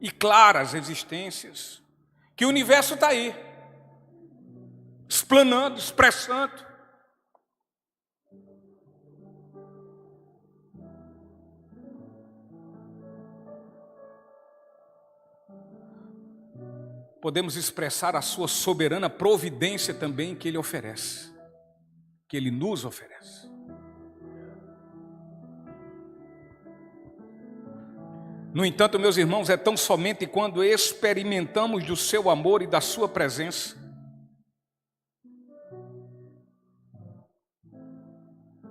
Speaker 1: e claras existências, que o universo está aí, explanando, expressando. Podemos expressar a sua soberana providência também que Ele oferece, que Ele nos oferece. No entanto, meus irmãos, é tão somente quando experimentamos do seu amor e da sua presença,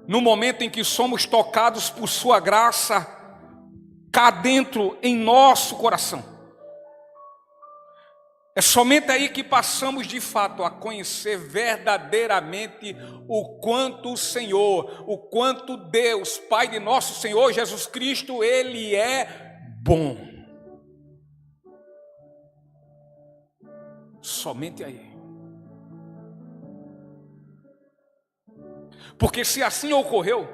Speaker 1: no momento em que somos tocados por sua graça, cá dentro em nosso coração, é somente aí que passamos de fato a conhecer verdadeiramente o quanto o Senhor, o quanto Deus, Pai de nosso Senhor Jesus Cristo, Ele é bom. Somente aí. Porque se assim ocorreu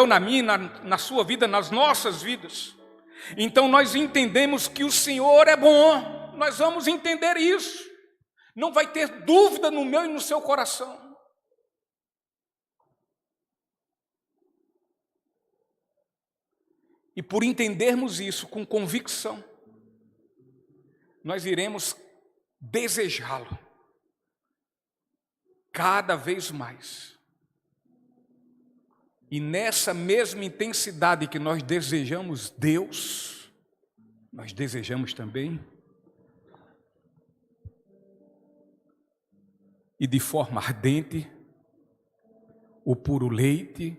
Speaker 1: na minha, na sua vida, nas nossas vidas, então nós entendemos que o Senhor é bom, nós vamos entender isso, não vai ter dúvida no meu e no seu coração. E por entendermos isso com convicção, nós iremos desejá-lo cada vez mais. E nessa mesma intensidade que nós desejamos Deus, nós desejamos também, e de forma ardente, o puro leite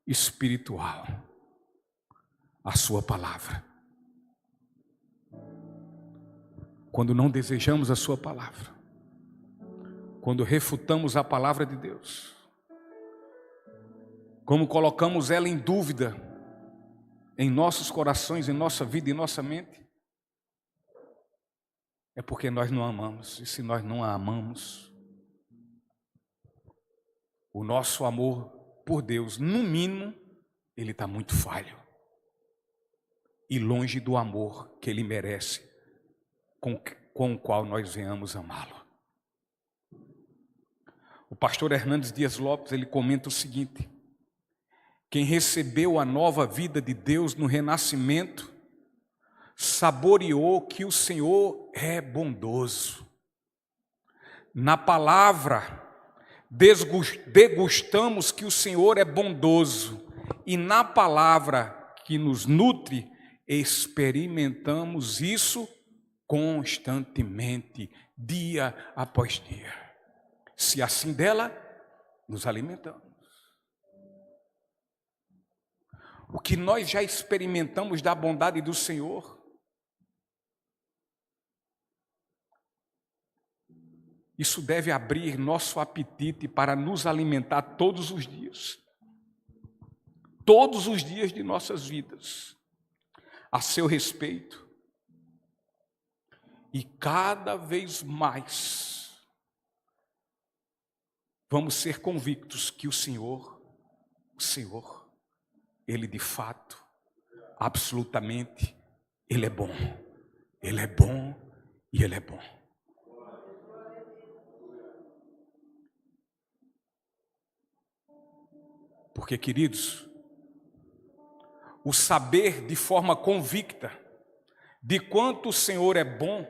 Speaker 1: espiritual, a sua palavra. Quando não desejamos a sua palavra, quando refutamos a palavra de Deus, como colocamos ela em dúvida em nossos corações, em nossa vida, em nossa mente, é porque nós não amamos. E se nós não a amamos, o nosso amor por Deus, no mínimo, ele está muito falho e longe do amor que Ele merece, com o qual nós venhamos amá-lo. O pastor Hernandes Dias Lopes, ele comenta o seguinte: quem recebeu a nova vida de Deus no renascimento, saboreou que o Senhor é bondoso. Na palavra, degustamos que o Senhor é bondoso, e na palavra que nos nutre, experimentamos isso constantemente, dia após dia. Se assim dela, nos alimentamos. O que nós já experimentamos da bondade do Senhor, isso deve abrir nosso apetite para nos alimentar todos os dias de nossas vidas, a seu respeito. E cada vez mais vamos ser convictos que o Senhor, Ele de fato, absolutamente, Ele é bom e Ele é bom. Porque, queridos, o saber de forma convicta de quanto o Senhor é bom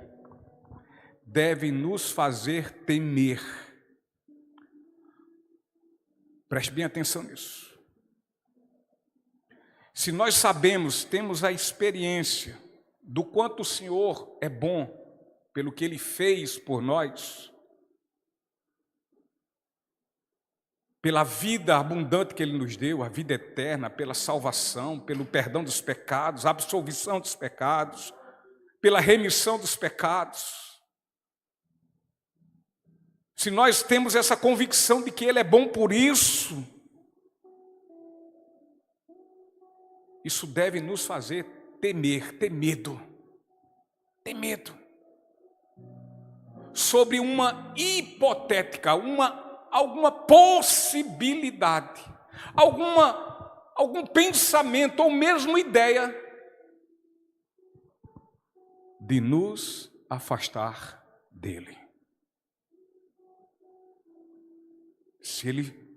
Speaker 1: deve nos fazer temer. Preste bem atenção nisso. Se nós sabemos, temos a experiência do quanto o Senhor é bom, pelo que Ele fez por nós, pela vida abundante que Ele nos deu, a vida eterna, pela salvação, pelo perdão dos pecados, a absolvição dos pecados, pela remissão dos pecados. Se nós temos essa convicção de que Ele é bom por isso, isso deve nos fazer temer, ter medo sobre uma hipotética, alguma possibilidade, algum pensamento ou mesmo ideia de nos afastar dele. Se ele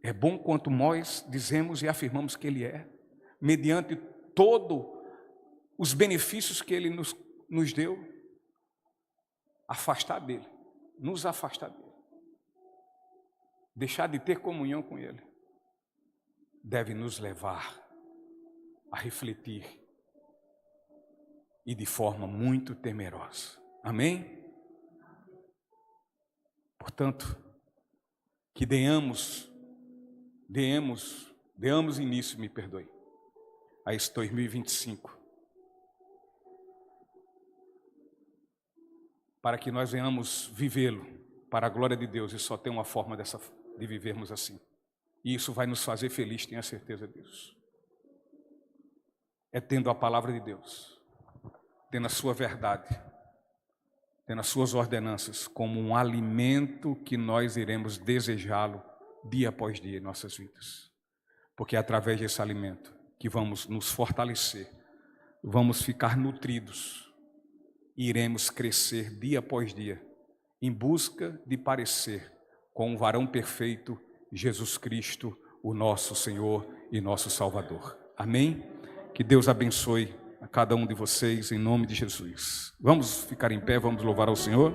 Speaker 1: é bom quanto nós dizemos e afirmamos que ele é, mediante todos os benefícios que ele nos deu, afastar dele, nos afastar dele, deixar de ter comunhão com Ele, deve nos levar a refletir e de forma muito temerosa. Amém? Portanto, que demos início, me perdoe, a esse 2025, para que nós venhamos vivê-lo para a glória de Deus, e só tem uma forma de vivermos assim. E isso vai nos fazer feliz, tenha certeza disso. É tendo a palavra de Deus, tendo a sua verdade, tendo as suas ordenanças como um alimento que nós iremos desejá-lo dia após dia em nossas vidas. Porque é através desse alimento que vamos nos fortalecer, vamos ficar nutridos e iremos crescer dia após dia em busca de parecer com o varão perfeito, Jesus Cristo, o nosso Senhor e nosso Salvador. Amém? Que Deus abençoe a cada um de vocês, em nome de Jesus. Vamos ficar em pé, vamos louvar ao Senhor.